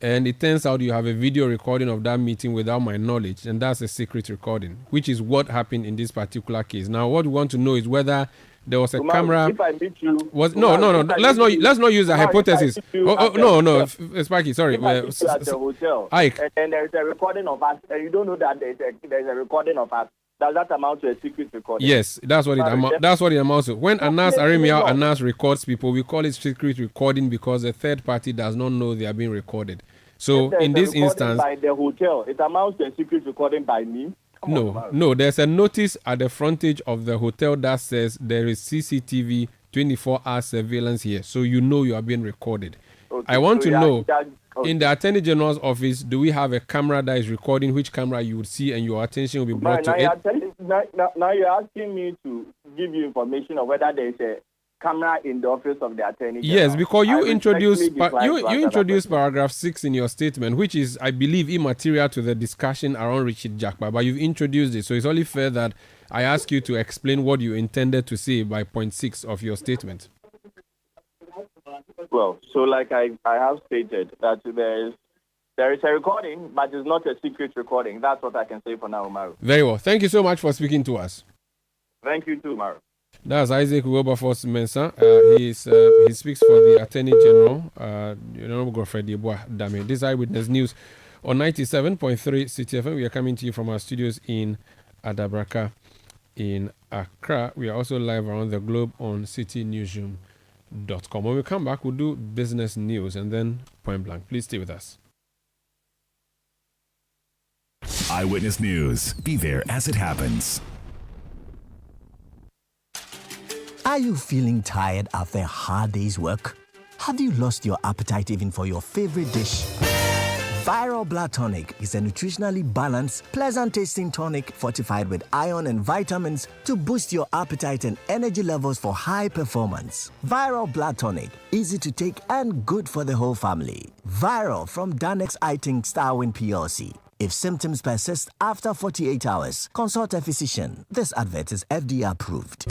and it turns out you have a video recording of that meeting without my knowledge, then that's a secret recording, which is what happened in this particular case. Now, what we want to know is whether there was a camera. If I meet you, No. Let's not use a hypothesis. No, Sparky, sorry. At the hotel, Ike. and there is a recording of us, and you don't know that there's a recording of us. Does that amount to a secret recording? Yes, that's what it amounts to. When Anas Anas records people, we call it secret recording because the third party does not know they are being recorded. So in this instance, by the hotel, it amounts to a secret recording by me. No, there's a notice at the frontage of the hotel that says there is CCTV 24-hour surveillance here, so you know you are being recorded. Okay, I want to know, in the Attorney General's office, do we have a camera that is recording which camera you would see and your attention will be brought to it? Now you're asking me to give you information on whether there is a camera in the office of the Attorney General. Yes, because you introduced paragraph 6 in your statement, which is, I believe, immaterial to the discussion around Richard Jakpa, but you've introduced it, so it's only fair that I ask you to explain what you intended to say by point 6 of your statement. Well, so like I have stated, that there is a recording, but it's not a secret recording. That's what I can say for now, Umaru. Very well. Thank you so much for speaking to us. Thank you too, Umaru. That's Isaac Wilberforce Mensah. He speaks for the Attorney General, Honorable Godfrey Dame. This Eyewitness News on 97.3 Citi FM. We are coming to you from our studios in Adabraka in Accra. We are also live around the globe on CitiNewsroom.com. When we come back, we'll do business news and then point blank. Please stay with us. Eyewitness News. Be there as it happens. Are you feeling tired after a hard day's work? Have you lost your appetite even for your favorite dish? Viral Blood Tonic is a nutritionally balanced, pleasant-tasting tonic fortified with iron and vitamins to boost your appetite and energy levels for high performance. Viral Blood Tonic, easy to take and good for the whole family. Viral from Danex Iting Starwin PLC. If symptoms persist after 48 hours, consult a physician. This advert is FDA approved.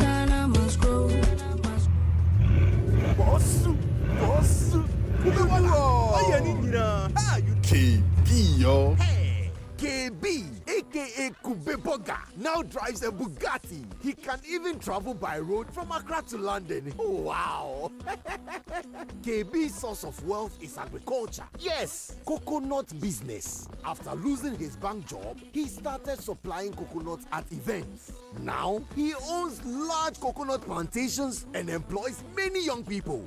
KB, yo. Hey, KB, aka Kubeboga, now drives a Bugatti. He can even travel by road from Accra to London. Wow. KB's source of wealth is agriculture. Yes, coconut business. After losing his bank job, he started supplying coconuts at events. Now, he owns large coconut plantations and employs many young people.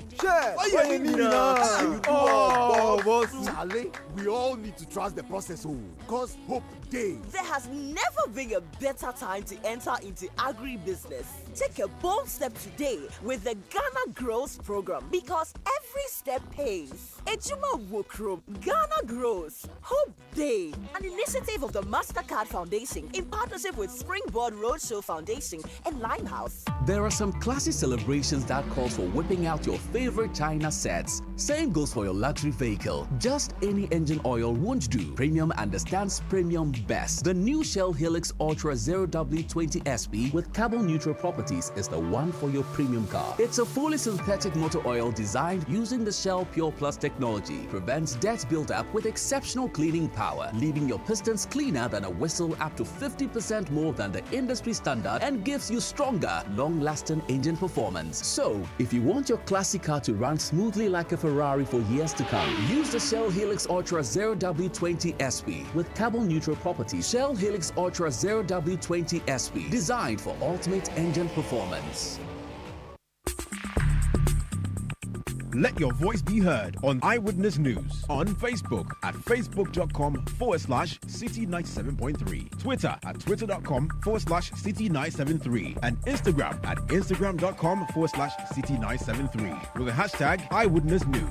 Charlie, we all need to trust the process, because hope days. There has never been a better time to enter into agribusiness. Take a bold step today with the Ghana Grows program, because every step pays. Ejuma Wokro, Ghana Grows, Hope Day, an initiative of the MasterCard Foundation in partnership with Springboard Roadshow Foundation and Limehouse. There are some classy celebrations that calls for whipping out your favorite China sets. Same goes for your luxury vehicle. Just any engine oil won't do. Premium understands premium best. The new Shell Helix Ultra 0W20 SP with carbon neutral properties is the one for your premium car. It's a fully synthetic motor oil designed using the Shell Pure Plus technology. Prevents dirt buildup with exceptional cleaning power, leaving your pistons cleaner than a whistle, up to 50% more than the industry standard, and gives you stronger, long-lasting engine performance. So, if you want your classic car to run smoothly like a Ferrari for years to come, use the Shell Helix Ultra 0W20 SP with carbon neutral properties. Shell Helix Ultra 0W20 SP, designed for ultimate engine performance. Let your voice be heard on Eyewitness News on Facebook at facebook.com/City97.3, Twitter at twitter.com/City973, and Instagram at instagram.com/City973 with the hashtag Eyewitness News.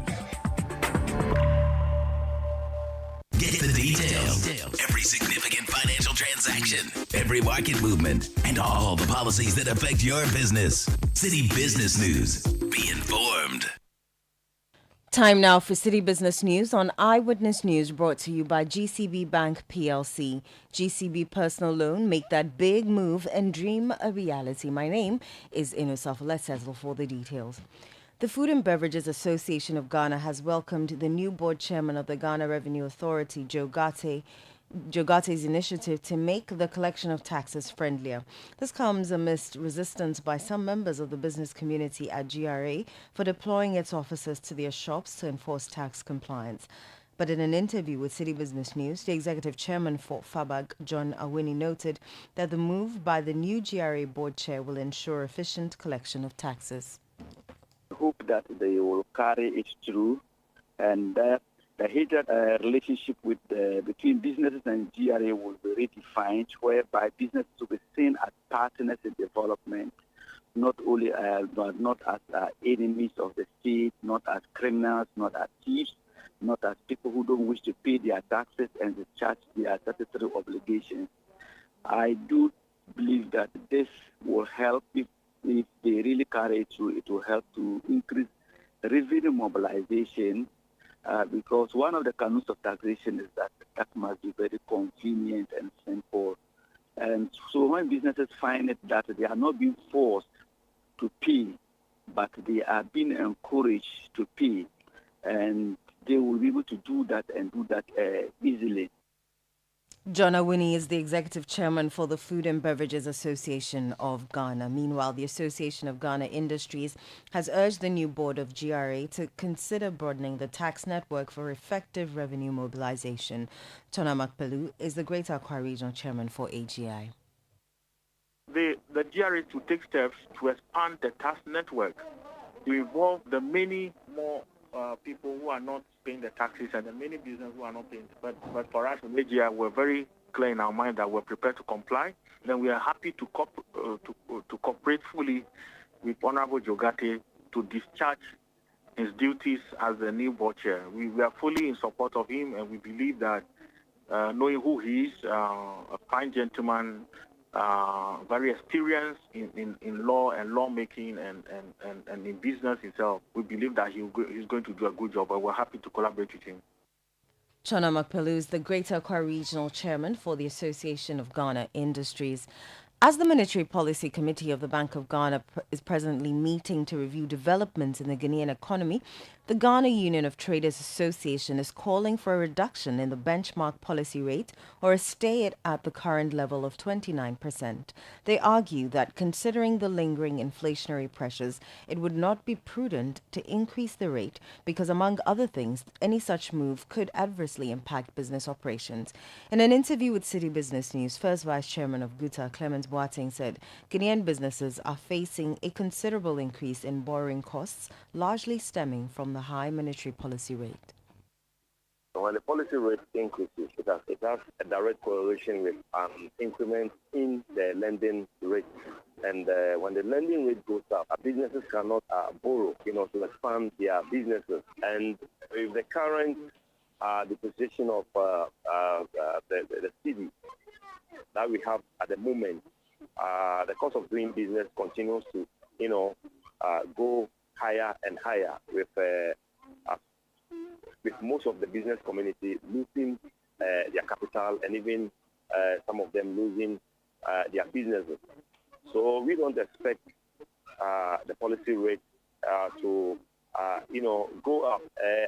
Get the details. Every significant financial transaction, every market movement, and all the policies that affect your business. City Business News. Be informed. Time now for City Business News on Eyewitness News, brought to you by GCB Bank PLC. GCB Personal Loan, make that big move and dream a reality. My name is Inusof. Let's settle for the details. The Food and Beverages Association of Ghana has welcomed the new board chairman of the Ghana Revenue Authority, Joe Gate's initiative to make the collection of taxes friendlier. This comes amidst resistance by some members of the business community at GRA for deploying its officers to their shops to enforce tax compliance. But in an interview with City Business News, the executive chairman for FABAG, John Awini, noted that the move by the new GRA board chair will ensure efficient collection of taxes. I hope that they will carry it through, and the heated relationship between businesses and GRA will be redefined, whereby businesses will be seen as partners in development, not only not as enemies of the state, not as criminals, not as thieves, not as people who don't wish to pay their taxes and discharge their statutory obligations. I do believe that this will help if they really carry it through. It will help to increase revenue mobilization. Because one of the canons of taxation is that the tax must be very convenient and simple. And so when businesses find it that they are not being forced to pay, but they are being encouraged to pay, and they will be able to do that and do that easily. John Awini is the executive chairman for the Food and Beverages Association of Ghana. Meanwhile, the Association of Ghana Industries has urged the new board of GRA to consider broadening the tax network for effective revenue mobilization. Tona Makpelu is the Greater Accra Regional Chairman for AGI. The GRA to take steps to expand the tax network to involve the many more people who are not paying the taxes and the many businesses who are not paying. But for us in AGI, we're very clear in our mind that we're prepared to comply. Then we are happy to cooperate fully with Honorable Jogate to discharge his duties as the new board chair. We are fully in support of him, and we believe that knowing who he is, a fine gentleman, very experienced in law and lawmaking and in business himself, we believe that he's going to do a good job, and we're happy to collaborate with him. Chona Makpelu is the Greater Accra Regional Chairman for the Association of Ghana Industries. As the Monetary Policy Committee of the Bank of Ghana is presently meeting to review developments in the Ghanaian economy, the Ghana Union of Traders Association is calling for a reduction in the benchmark policy rate or a stay at the current level of 29%. They argue that considering the lingering inflationary pressures, it would not be prudent to increase the rate because, among other things, any such move could adversely impact business operations. In an interview with City Business News, First Vice Chairman of GUTA, Clement Boateng, said Ghanaian businesses are facing a considerable increase in borrowing costs, largely stemming from the high monetary policy rate. When the policy rate increases, it has a direct correlation with increment in the lending rate. And when the lending rate goes up, businesses cannot borrow, to expand their businesses. And with the current depreciation of the city that we have at the moment, the cost of doing business continues to, go higher and higher with most of the business community losing their capital and even some of them losing their businesses. So we don't expect the policy rate to, go up.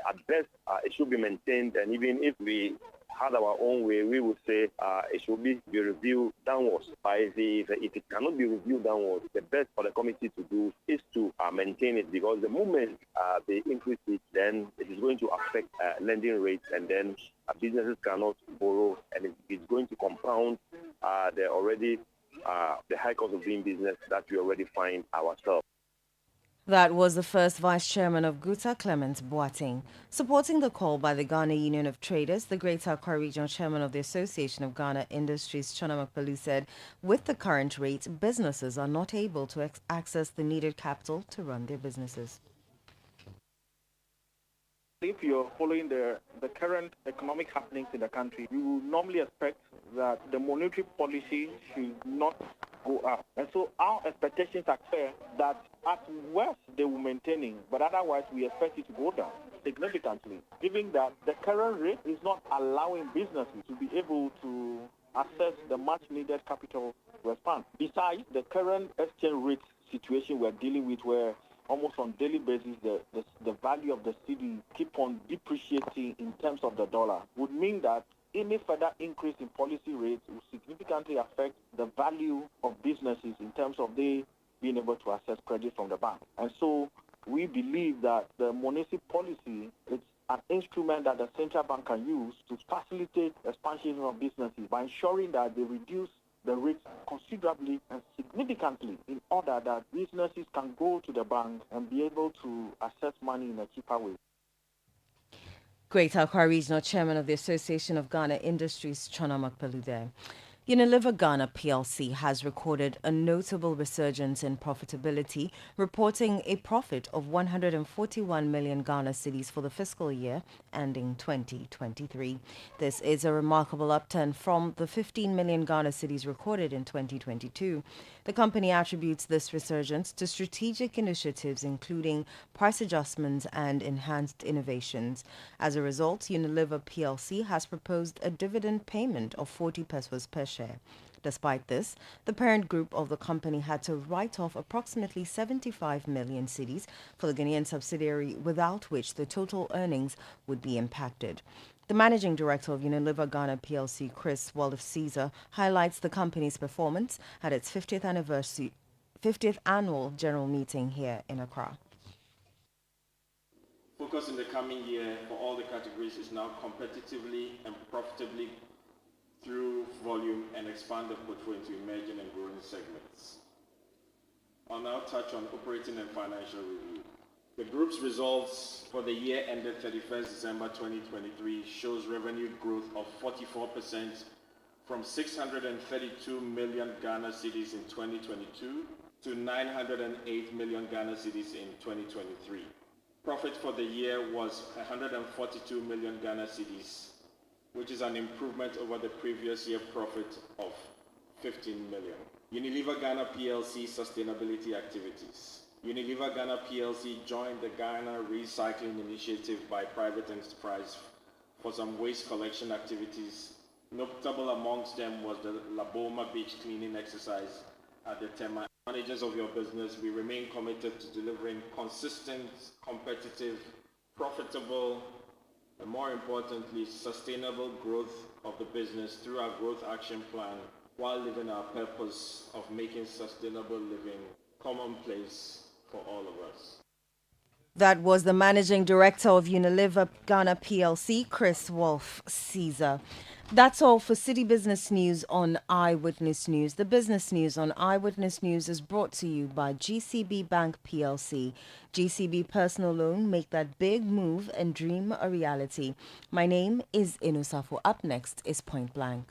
At best, it should be maintained, and even if we had our own way, we would say it should be reviewed downwards. But if it cannot be reviewed downwards, the best for the committee to do is to maintain it, because the moment they increase it, then it is going to affect lending rates, and then businesses cannot borrow, and it's going to compound the high cost of doing business that we already find ourselves. That was the first Vice Chairman of Guta, Clement Boateng. Supporting the call by the Ghana Union of Traders, the Greater Accra Regional Chairman of the Association of Ghana Industries, Chona Makpalu, said with the current rate, businesses are not able to access the needed capital to run their businesses. If you're following the current economic happenings in the country, you would normally expect that the monetary policy should not go up. And so our expectations are clear that at worst they will maintain it, but otherwise we expect it to go down significantly, given that the current rate is not allowing businesses to be able to access the much needed capital to expand. Besides, the current exchange rate situation we're dealing with, where almost on daily basis the value of the cedi keep on depreciating in terms of the dollar, would mean that any further increase in policy rates will significantly affect the value of businesses in terms of they being able to access credit from the bank. And so we believe that the monetary policy is an instrument that the central bank can use to facilitate expansion of businesses by ensuring that they reduce the rates considerably and significantly in order that businesses can go to the bank and be able to access money in a cheaper way. Greater Accra Regional Chairman of the Association of Ghana Industries, Chona Makpalu there. Unilever Ghana PLC has recorded a notable resurgence in profitability, reporting a profit of 141 million Ghana cedis for the fiscal year ending 2023. This is a remarkable upturn from the 15 million Ghana cedis recorded in 2022. The company attributes this resurgence to strategic initiatives including price adjustments and enhanced innovations. As a result, Unilever PLC has proposed a dividend payment of 40 pesos per share. Despite this, the parent group of the company had to write off approximately 75 million cedis for the Ghanaian subsidiary, without which the total earnings would be impacted. The managing director of Unilever Ghana PLC, Chris Wolff-Caesar, highlights the company's performance at its 50th annual general meeting here in Accra. Focus in the coming year for all the categories is now competitively and profitably through volume and expand the portfolio into emerging and growing segments. I'll now touch on operating and financial review. The group's results for the year ended 31st December 2023 shows revenue growth of 44% from 632 million Ghana cedis in 2022 to 908 million Ghana cedis in 2023. Profit for the year was 142 million Ghana cedis, which is an improvement over the previous year profit of 15 million. Unilever Ghana PLC sustainability activities. Unilever Ghana PLC joined the Ghana Recycling Initiative by private enterprise for some waste collection activities. Notable amongst them was the Laboma beach cleaning exercise at the Tema. Managers of your business, we remain committed to delivering consistent, competitive, profitable, and more importantly, sustainable growth of the business through our growth action plan, while living our purpose of making sustainable living commonplace for all of us. That was the managing director of Unilever Ghana PLC, Chris Wolff-Caesar. That's all for City Business News on Eyewitness News. The business news on Eyewitness News is brought to you by GCB Bank PLC. GCB Personal Loan, make that big move and dream a reality. My name is Inusafo. Up next is Point Blank.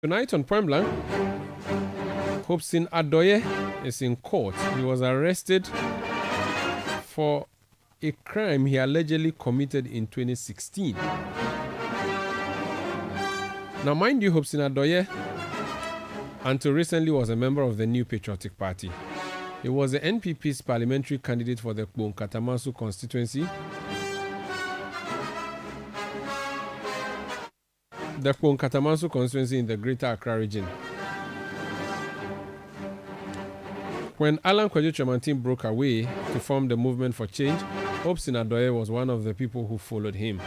Tonight on Point Blank, Hobson Adoye is in court. He was arrested for a crime he allegedly committed in 2016. Now, mind you, Hobson Adoye, until recently, was a member of the New Patriotic Party. He was the NPP's parliamentary candidate for the Katamanso constituency. The Katamanso constituency in the Greater Accra region. When Alan Kwadwo Tchouamanteng broke away to form the Movement for Change, Hobson Adoye was one of the people who followed him.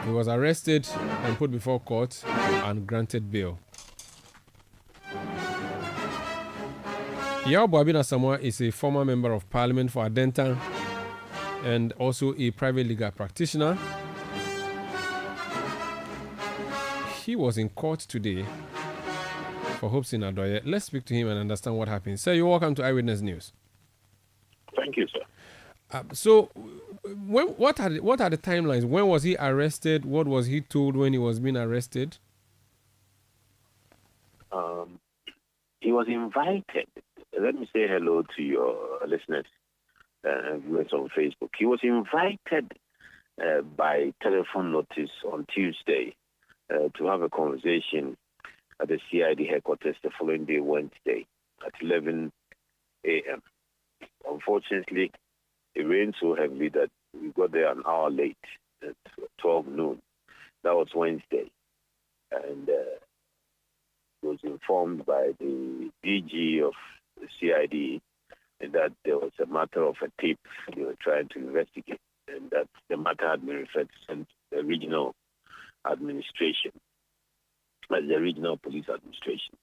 He was arrested and put before court and granted bail. Yao Boabina Samoa is a former member of parliament for Adenta and also a private legal practitioner. He was in court today for Hobson Adoye. Let's speak to him and understand what happened. Sir, you're welcome to Eyewitness News. Thank you, sir. What are the timelines? When was he arrested? What was he told when he was being arrested? He was invited. Let me say hello to your listeners, viewers on Facebook. He was invited by telephone notice on Tuesday to have a conversation at the CID headquarters the following day, Wednesday, at 11 a.m. Unfortunately, it rained so heavily that we got there an hour late at 12 noon. That was Wednesday. And was informed by the DG of the CID that there was a matter of a tape they were trying to investigate, and that the matter had been referred to the regional administration, the regional police administration.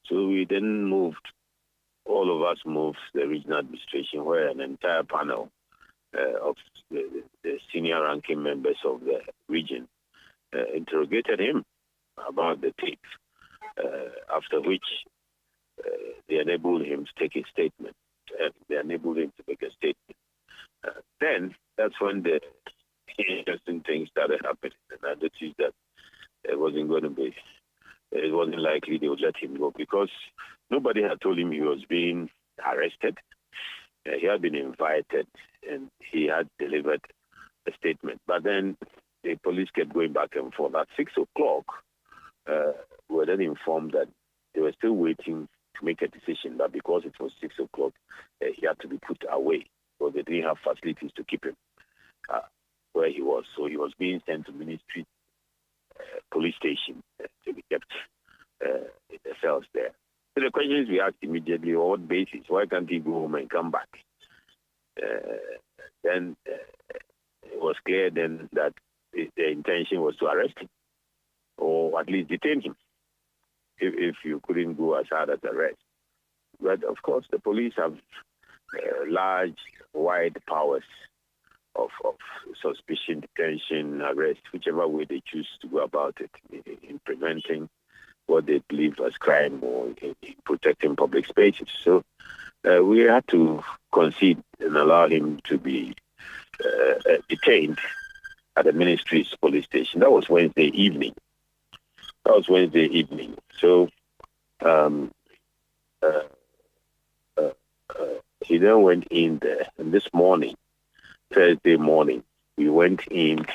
So we then moved, all of us moved to the regional administration, where an entire panel of the senior ranking members of the region interrogated him about the tape, after which they enabled him to take a statement. They enabled him to make a statement. Then that's when the interesting things started happening, and I noticed that it wasn't likely they would let him go, because nobody had told him he was being arrested. He had been invited and he had delivered a statement. But then the police kept going back and forth. At 6 o'clock, we were then informed that they were still waiting to make a decision, that because it was 6 o'clock, he had to be put away, so they didn't have facilities to keep him where he was. So he was being sent to Ministry police station to be kept in the cells there. So the questions we asked immediately, on what basis? Why can't he go home and come back? Then it was clear then that the intention was to arrest him, or at least detain him, if you couldn't go as hard as arrest. But of course, the police have large, wide powers of suspicion, detention, arrest, whichever way they choose to go about it, in preventing what they believe as crime or in protecting public spaces. So we had to concede and allow him to be detained at the ministry's police station. That was Wednesday evening. So he then went in there, and this morning, Thursday morning, we went in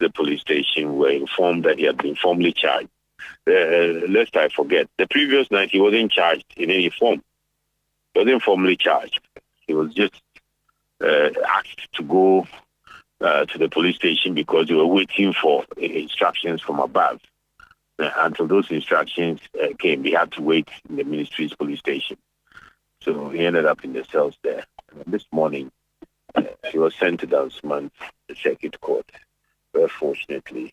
the police station. We were informed that he had been formally charged. Lest I forget, the previous night he wasn't charged in any form. He wasn't formally charged. He was just asked to go to the police station because they were waiting for instructions from above. Until those instructions came, they had to wait in the ministry's police station. So he ended up in the cells there. And this morning, he was sent to Dansman Circuit Court, where fortunately,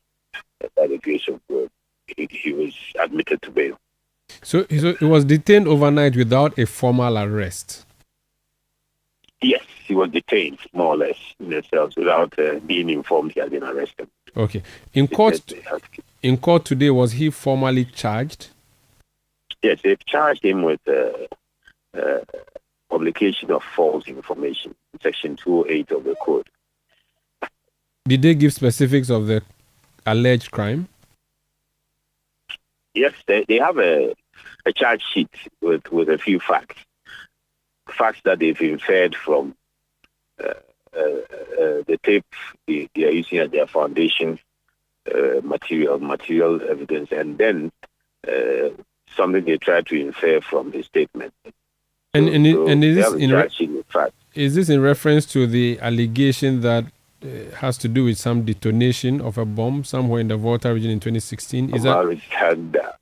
by the grace of God, he was admitted to bail. So he was detained overnight without a formal arrest? Yes, he was detained, more or less, in the cells without being informed he had been arrested. Okay. In court today, was he formally charged? Yes, they've charged him with publication of false information, Section 208 of the Code. Did they give specifics of the alleged crime? Yes, they have a charge sheet with a few facts that they've inferred from the tape they are using as their foundation material evidence, and then something they try to infer from the statement. Is this in reference to the allegation that has to do with some detonation of a bomb somewhere in the Volta region in 2016? Is that?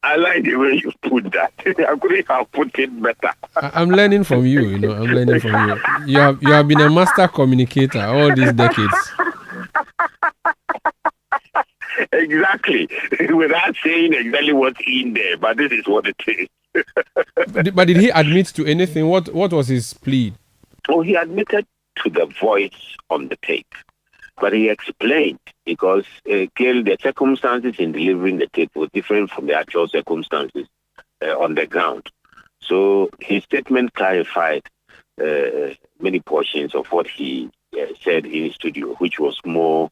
I like the way you put that. I couldn't have put it better. I'm learning from you. I'm learning from you. You have been a master communicator all these decades. Exactly. Without saying exactly what's in there, but this is what it is. But did he admit to anything? What was his plea? Oh, he admitted to the voice on the tape. But he explained, because clearly the circumstances in delivering the tape were different from the actual circumstances on the ground. So his statement clarified many portions of what he said in his studio, which was more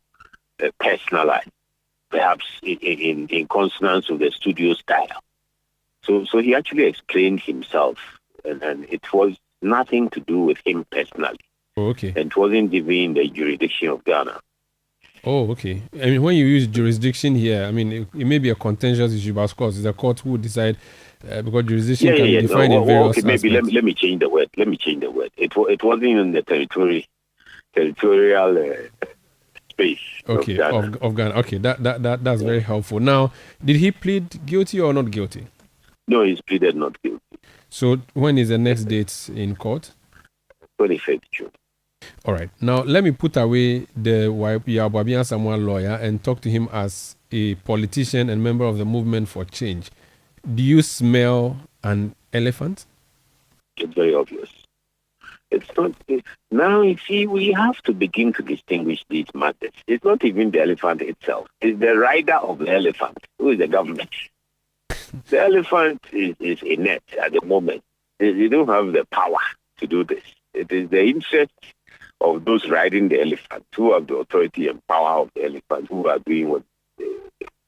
personalized, perhaps in consonance with the studio style. So he actually explained himself, and it was nothing to do with him personally. Oh, okay. And it wasn't even the jurisdiction of Ghana. Oh, okay. I mean, when you use jurisdiction here, I mean, it may be a contentious issue, but of course, it's the court who decide because jurisdiction can be defined in various okay, maybe aspects. let me change the word. It wasn't in the territorial space. Okay, of Ghana. Okay, that's very helpful. Now, did he plead guilty or not guilty? No, he's pleaded not guilty. So when is the next date in court? 25th June. All right. Now, let me put away the Yababian Samuel lawyer and talk to him as a politician and member of the Movement for Change. Do you smell an elephant? It's very obvious. It's not. Now, you see, we have to begin to distinguish these matters. It's not even the elephant itself. It's the rider of the elephant, who is the government. The elephant is inert at the moment. They don't have the power to do this. It is the interest of those riding the elephant, who have the authority and power of the elephant, who are doing what's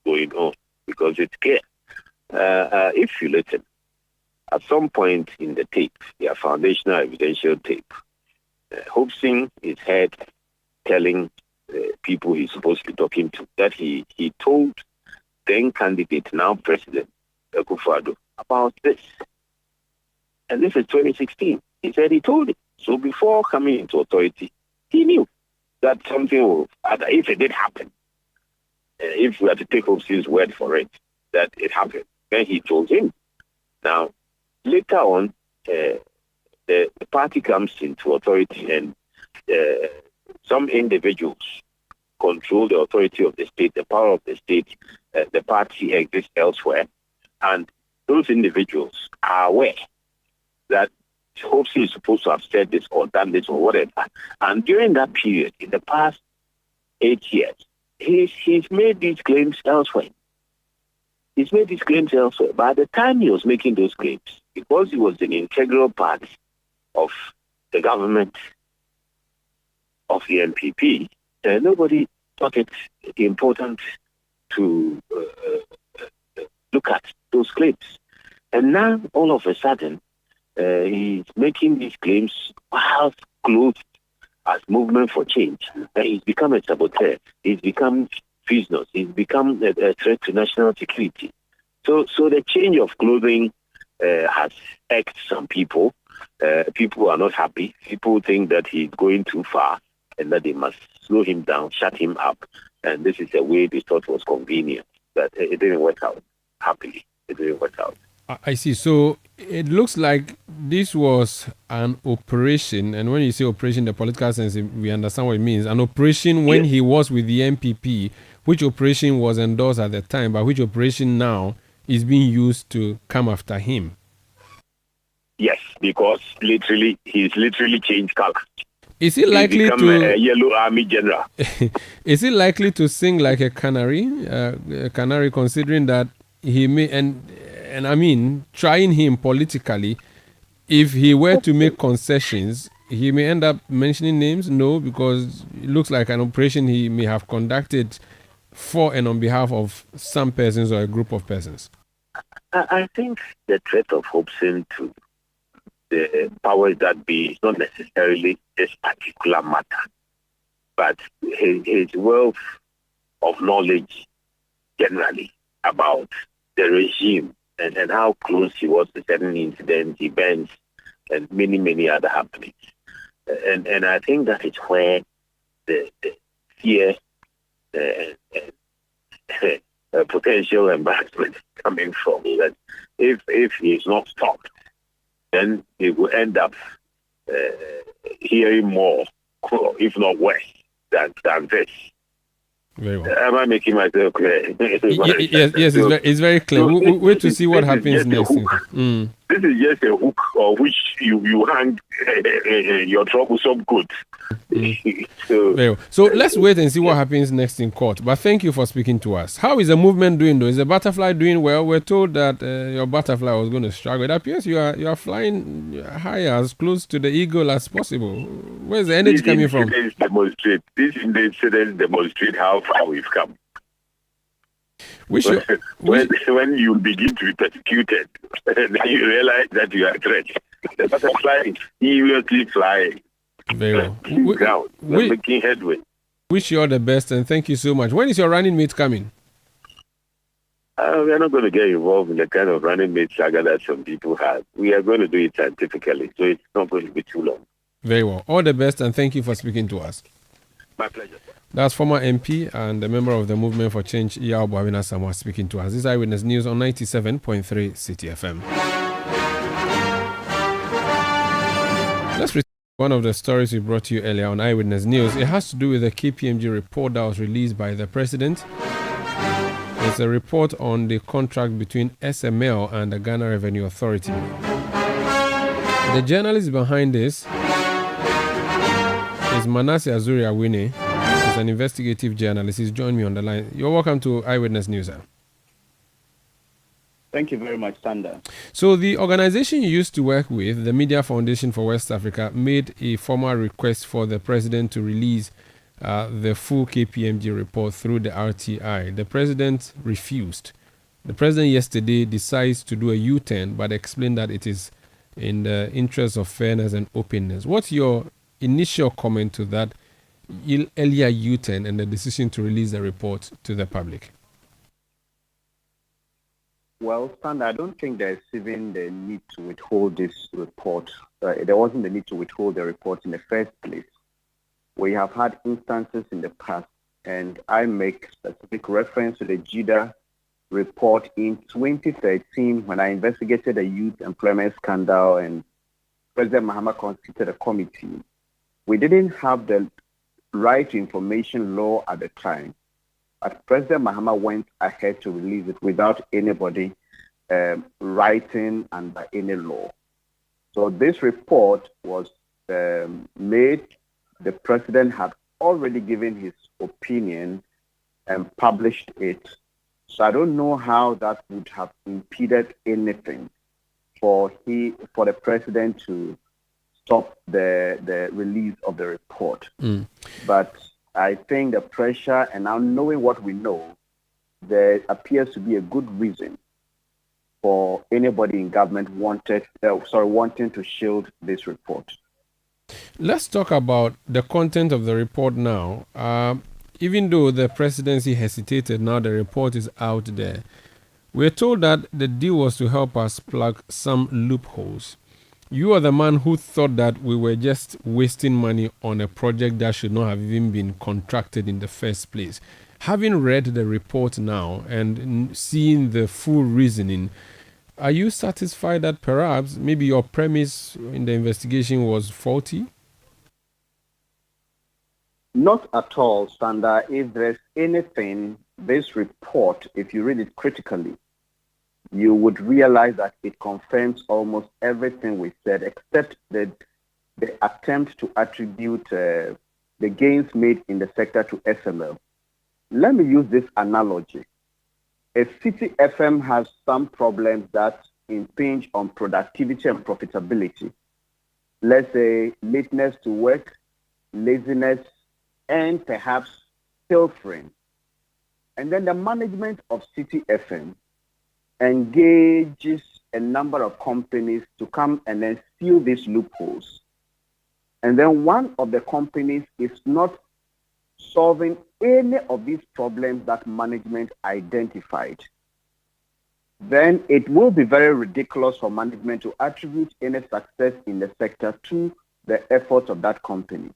going on, because it's clear. If you listen, at some point in the tape, their foundational evidential tape, Hobson is heard telling people he's supposed to be talking to that he told then candidate, now President Akufo-Addo, about this. And this is 2016. He said he told it. So before coming into authority, he knew that something will, if it did happen, if we had to take Hobson's word for it, that it happened, then he told him. Now, later on, the party comes into authority and some individuals control the authority of the state, the power of the state. The party exists elsewhere. And those individuals are aware that Hobson is supposed to have said this or done this or whatever. And during that period, in the past 8 years, he's made these claims elsewhere. He's made these claims elsewhere. But at the time he was making those claims, because he was an integral part of the government of the NPP, nobody thought it important to look at those claims. And now, all of a sudden, he's making these claims while clothed as Movement for Change. He's become a saboteur. He's become treasonous. He's become a threat to national security. So the change of clothing has irked some people. People are not happy. People think that he's going too far and that they must slow him down, shut him up. And this is a way they thought was convenient. But it didn't work out happily. It didn't work out. I see. So it looks like this was an operation. And when you say operation in the political sense, we understand what it means. An operation when he was with the MPP, which operation was endorsed at the time, but which operation now is being used to come after him. Yes, because he's literally changed color. Is he likely become to a yellow army general? Is he likely to sing like a canary? Considering that he may and I mean, trying him politically, if he were to make concessions, he may end up mentioning names. No, because it looks like an operation he may have conducted for and on behalf of some persons or a group of persons. I think the threat of Hobson to the powers that be is not necessarily this particular matter, but his wealth of knowledge generally about the regime and how close he was to certain incidents, events, and many other happenings. And I think that is where the fear potential embarrassment is coming from. That if he is not stopped, then he will end up hearing more, if not worse, than this. Very well. Am I making myself clear? Yes, it's very clear. Wait to see what happens next. This is just a hook on which you hang your troublesome goods. So let's wait and see what happens next in court. But thank you for speaking to us. How is the movement doing, though? Is the butterfly doing well? We're told that your butterfly was going to struggle. It appears you are flying higher, as close to the eagle as possible. Where's the energy coming from? These incidents demonstrate how far we've come. When you begin to be persecuted, then you realize that you are a threat. The butterfly is seriously flying. Very well. We're making headway. Wish you all the best and thank you so much. When is your running mate coming? We are not going to get involved in the kind of running mate saga that some people have. We are going to do it scientifically, so it's not going to be too long. Very well. All the best and thank you for speaking to us. My pleasure. That's former MP and a member of the Movement for Change, Yao Bwabina Samoa, speaking to us. This is Eyewitness News on 97.3 Citi FM. Let's return to one of the stories we brought to you earlier on Eyewitness News. It has to do with the KPMG report that was released by the president. It's a report on the contract between SML and the Ghana Revenue Authority. The journalist behind this is Manasseh Azuri Awini. He's an investigative journalist. He's joined me on the line. You're welcome to Eyewitness News, sir. Thank you very much, Sander. So the organization you used to work with, the Media Foundation for West Africa, made a formal request for the president to release the full KPMG report through the RTI. The president refused. The president yesterday decides to do a U-turn, but explained that it is in the interest of fairness and openness. What's your initial comment to that earlier U-turn and the decision to release the report to the public? Well, Sander, I don't think there's even the need to withhold this report. There wasn't the need to withhold the report in the first place. We have had instances in the past, and I make specific reference to the JIDA report in 2013 when I investigated a youth employment scandal and President Mahama constituted a committee. We didn't have the right to information law at the time, but President Mahama went ahead to release it without anybody writing under any law. So this report was made. The president had already given his opinion and published it. So I don't know how that would have impeded anything for the president to stop the release of the report. But I think the pressure, and now knowing what we know, there appears to be a good reason for anybody in government wanting to shield this report. Let's talk about the content of the report now. Even though the presidency hesitated, now the report is out there. We're told that the deal was to help us plug some loopholes. You are the man who thought that we were just wasting money on a project that should not have even been contracted in the first place. Having read the report now and seeing the full reasoning, are you satisfied that perhaps maybe your premise in the investigation was faulty? Not at all, Sander. If there's anything, this report, if you read it critically, you would realize that it confirms almost everything we said, except the attempt to attribute the gains made in the sector to SML. Let me use this analogy. If Citi FM has some problems that impinge on productivity and profitability, let's say lateness to work, laziness, and perhaps pilfering, and then the management of Citi FM engages a number of companies to come and then seal these loopholes. And then one of the companies is not solving any of these problems that management identified, then it will be very ridiculous for management to attribute any success in the sector to the efforts of that company.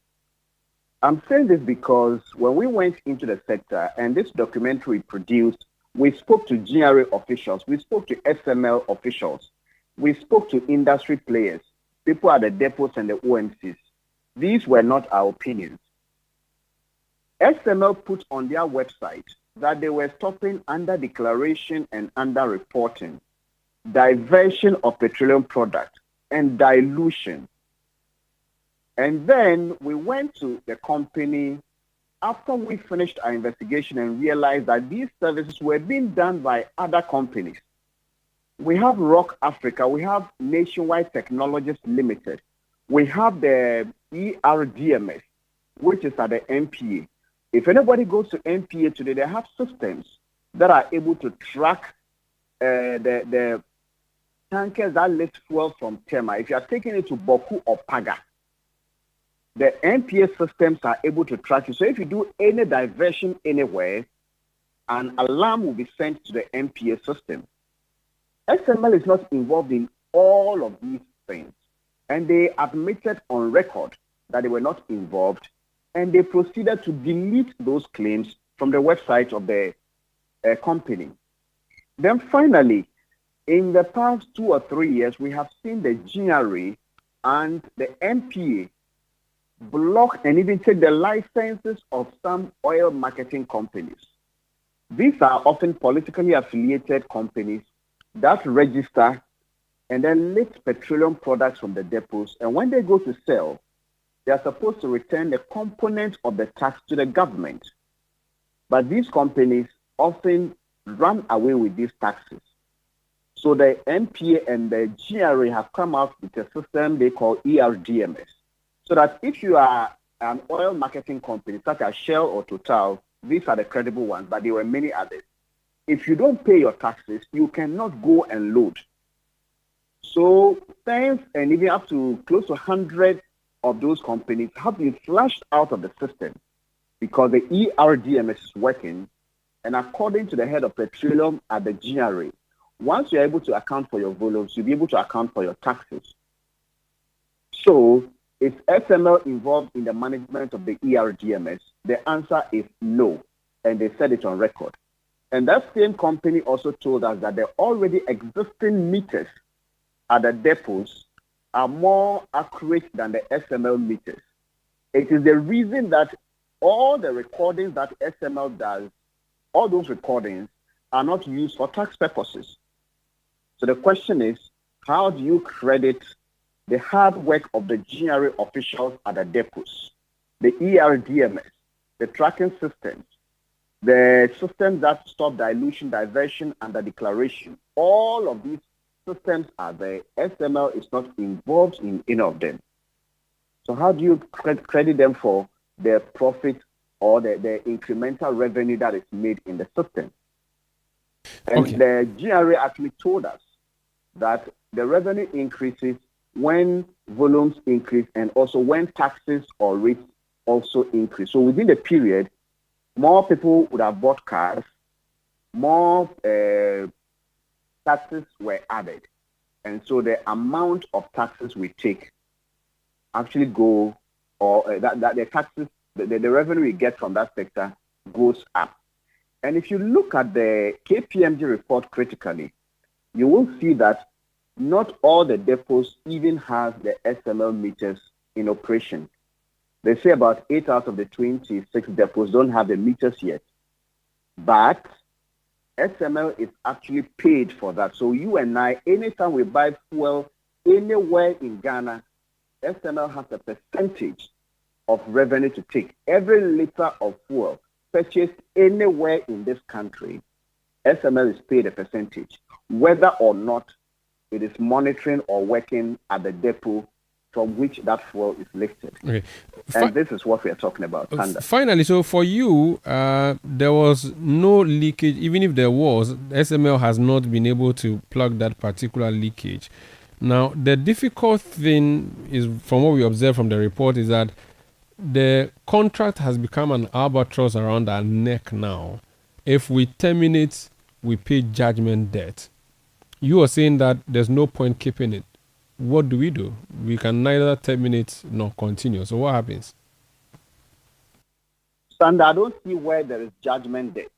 I'm saying this because when we went into the sector and this documentary produced, we spoke to GRA officials, we spoke to SML officials, we spoke to industry players, people at the depots and the OMCs. These were not our opinions. SML put on their website that they were stopping under declaration and under reporting, diversion of petroleum products, and dilution. And then we went to the company after we finished our investigation and realized that these services were being done by other companies. We have Rock Africa, we have Nationwide Technologies Limited, we have the ERDMS, which is at the MPA. If anybody goes to MPA today, they have systems that are able to track the tankers that lift fuel from Tema. If you are taking it to Boku or Paga, the MPA systems are able to track you. So if you do any diversion anywhere, an alarm will be sent to the MPA system. SML is not involved in all of these things. And they admitted on record that they were not involved, and they proceeded to delete those claims from the website of the company. Then finally, in the past 2 or 3 years, we have seen the GRA and the MPA block and even take the licenses of some oil marketing companies. These are often politically affiliated companies that register and then lift petroleum products from the depots. And when they go to sell, they are supposed to return the component of the tax to the government. But these companies often run away with these taxes. So the MPA and the GRA have come out with a system they call ERDMS. So that if you are an oil marketing company, such as Shell or Total, these are the credible ones, but there were many others. If you don't pay your taxes, you cannot go and load. So tens and even up to close to 100 of those companies have been flushed out of the system because the ERDMS is working. And according to the head of petroleum at the GRA, once you're able to account for your volumes, you'll be able to account for your taxes. So is SML involved in the management of the ERDMS? The answer is no, and they said it on record. And that same company also told us that the already existing meters at the depots are more accurate than the SML meters. It is the reason that all the recordings that SML does, all those recordings are not used for tax purposes. So the question is, how do you credit the hard work of the GRA officials at the depots, the ERDMS, the tracking systems, the systems that stop dilution, diversion, and the declaration? All of these systems are there. SML is not involved in any of them. So how do you credit them for their profit or the incremental revenue that is made in the system? And the GRA actually told us that the revenue increases when volumes increase and also when taxes or rates also increase. So within the period, more people would have bought cars, more taxes were added. And so the amount of taxes we take actually go, or that the taxes, the revenue we get from that sector goes up. And if you look at the KPMG report critically, you will see that not all the depots even have the SML meters in operation. They say about 8 out of the 26 depots don't have the meters yet. But SML is actually paid for that. So you and I, anytime we buy fuel anywhere in Ghana, SML has a percentage of revenue to take. Every liter of fuel purchased anywhere in this country, SML is paid a percentage, whether or not it is monitoring or working at the depot from which that fuel is lifted. Okay. And this is what we are talking about. Finally, so for you, there was no leakage. Even if there was, SML has not been able to plug that particular leakage. Now, the difficult thing is, from what we observe from the report, is that the contract has become an albatross around our neck now. If we terminate, we pay judgment debt. You are saying that there's no point keeping it. What do? We can neither terminate nor continue. So what happens? Sandra, I don't see where there is judgment debt.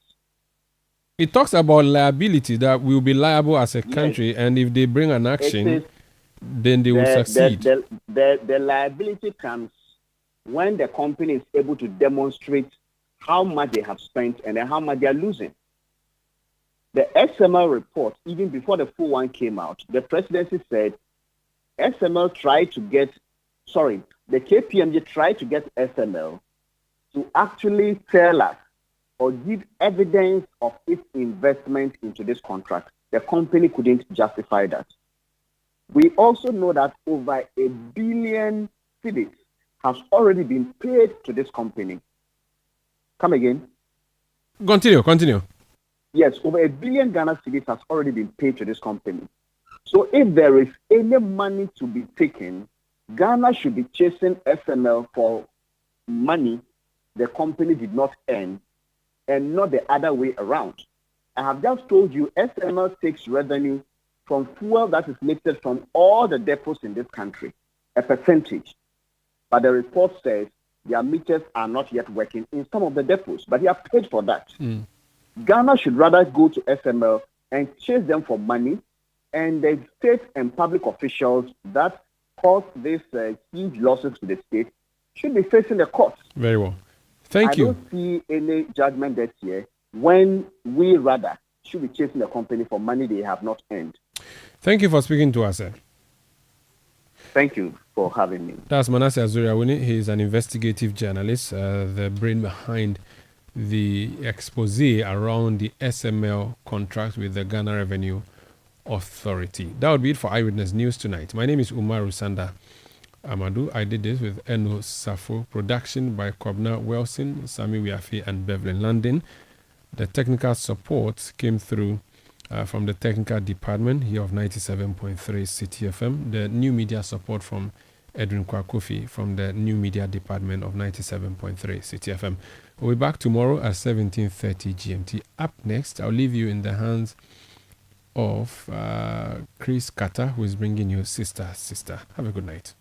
It talks about liability, that we will be liable as a country, and if they bring an action, then they will succeed. The liability comes when the company is able to demonstrate how much they have spent and then how much they are losing. The SML report, even before the full one came out, the presidency said SML tried to get, the KPMG tried to get SML to actually tell us or give evidence of its investment into this contract. The company couldn't justify that. We also know that over 1 billion cedis has already been paid to this company. Come again? Continue. Yes, over 1 billion Ghana cedis has already been paid to this company. So if there is any money to be taken, Ghana should be chasing SML for money the company did not earn, and not the other way around. I have just told you SML takes revenue from fuel that is lifted from all the depots in this country, a percentage. But the report says their meters are not yet working in some of the depots, but they are paid for that. Ghana should rather go to SML and chase them for money, and the state and public officials that cause these huge losses to the state should be facing the courts. Very well. Thank you. I don't see any judgment debt here when we rather should be chasing the company for money they have not earned. Thank you for speaking to us, sir. Thank you for having me. That's Manasseh Azuriawuni. He is an investigative journalist, the brain behind the expose around the SML contract with the Ghana Revenue Authority. That would be it for Eyewitness News tonight. My name is Umaru Sanda Amadou. I did this with Eno Safo. Production by Kobna Wilson, Sami Wiafi, and Bevelyn London. The technical support came through from the technical department here of 97.3 Citi FM. The new media support from Edwin Kwakofi from the new media department of 97.3 Citi FM. We'll be back tomorrow at 17:30 GMT. Up next, I'll leave you in the hands of Chris Carter, who is bringing you Sister. Have a good night.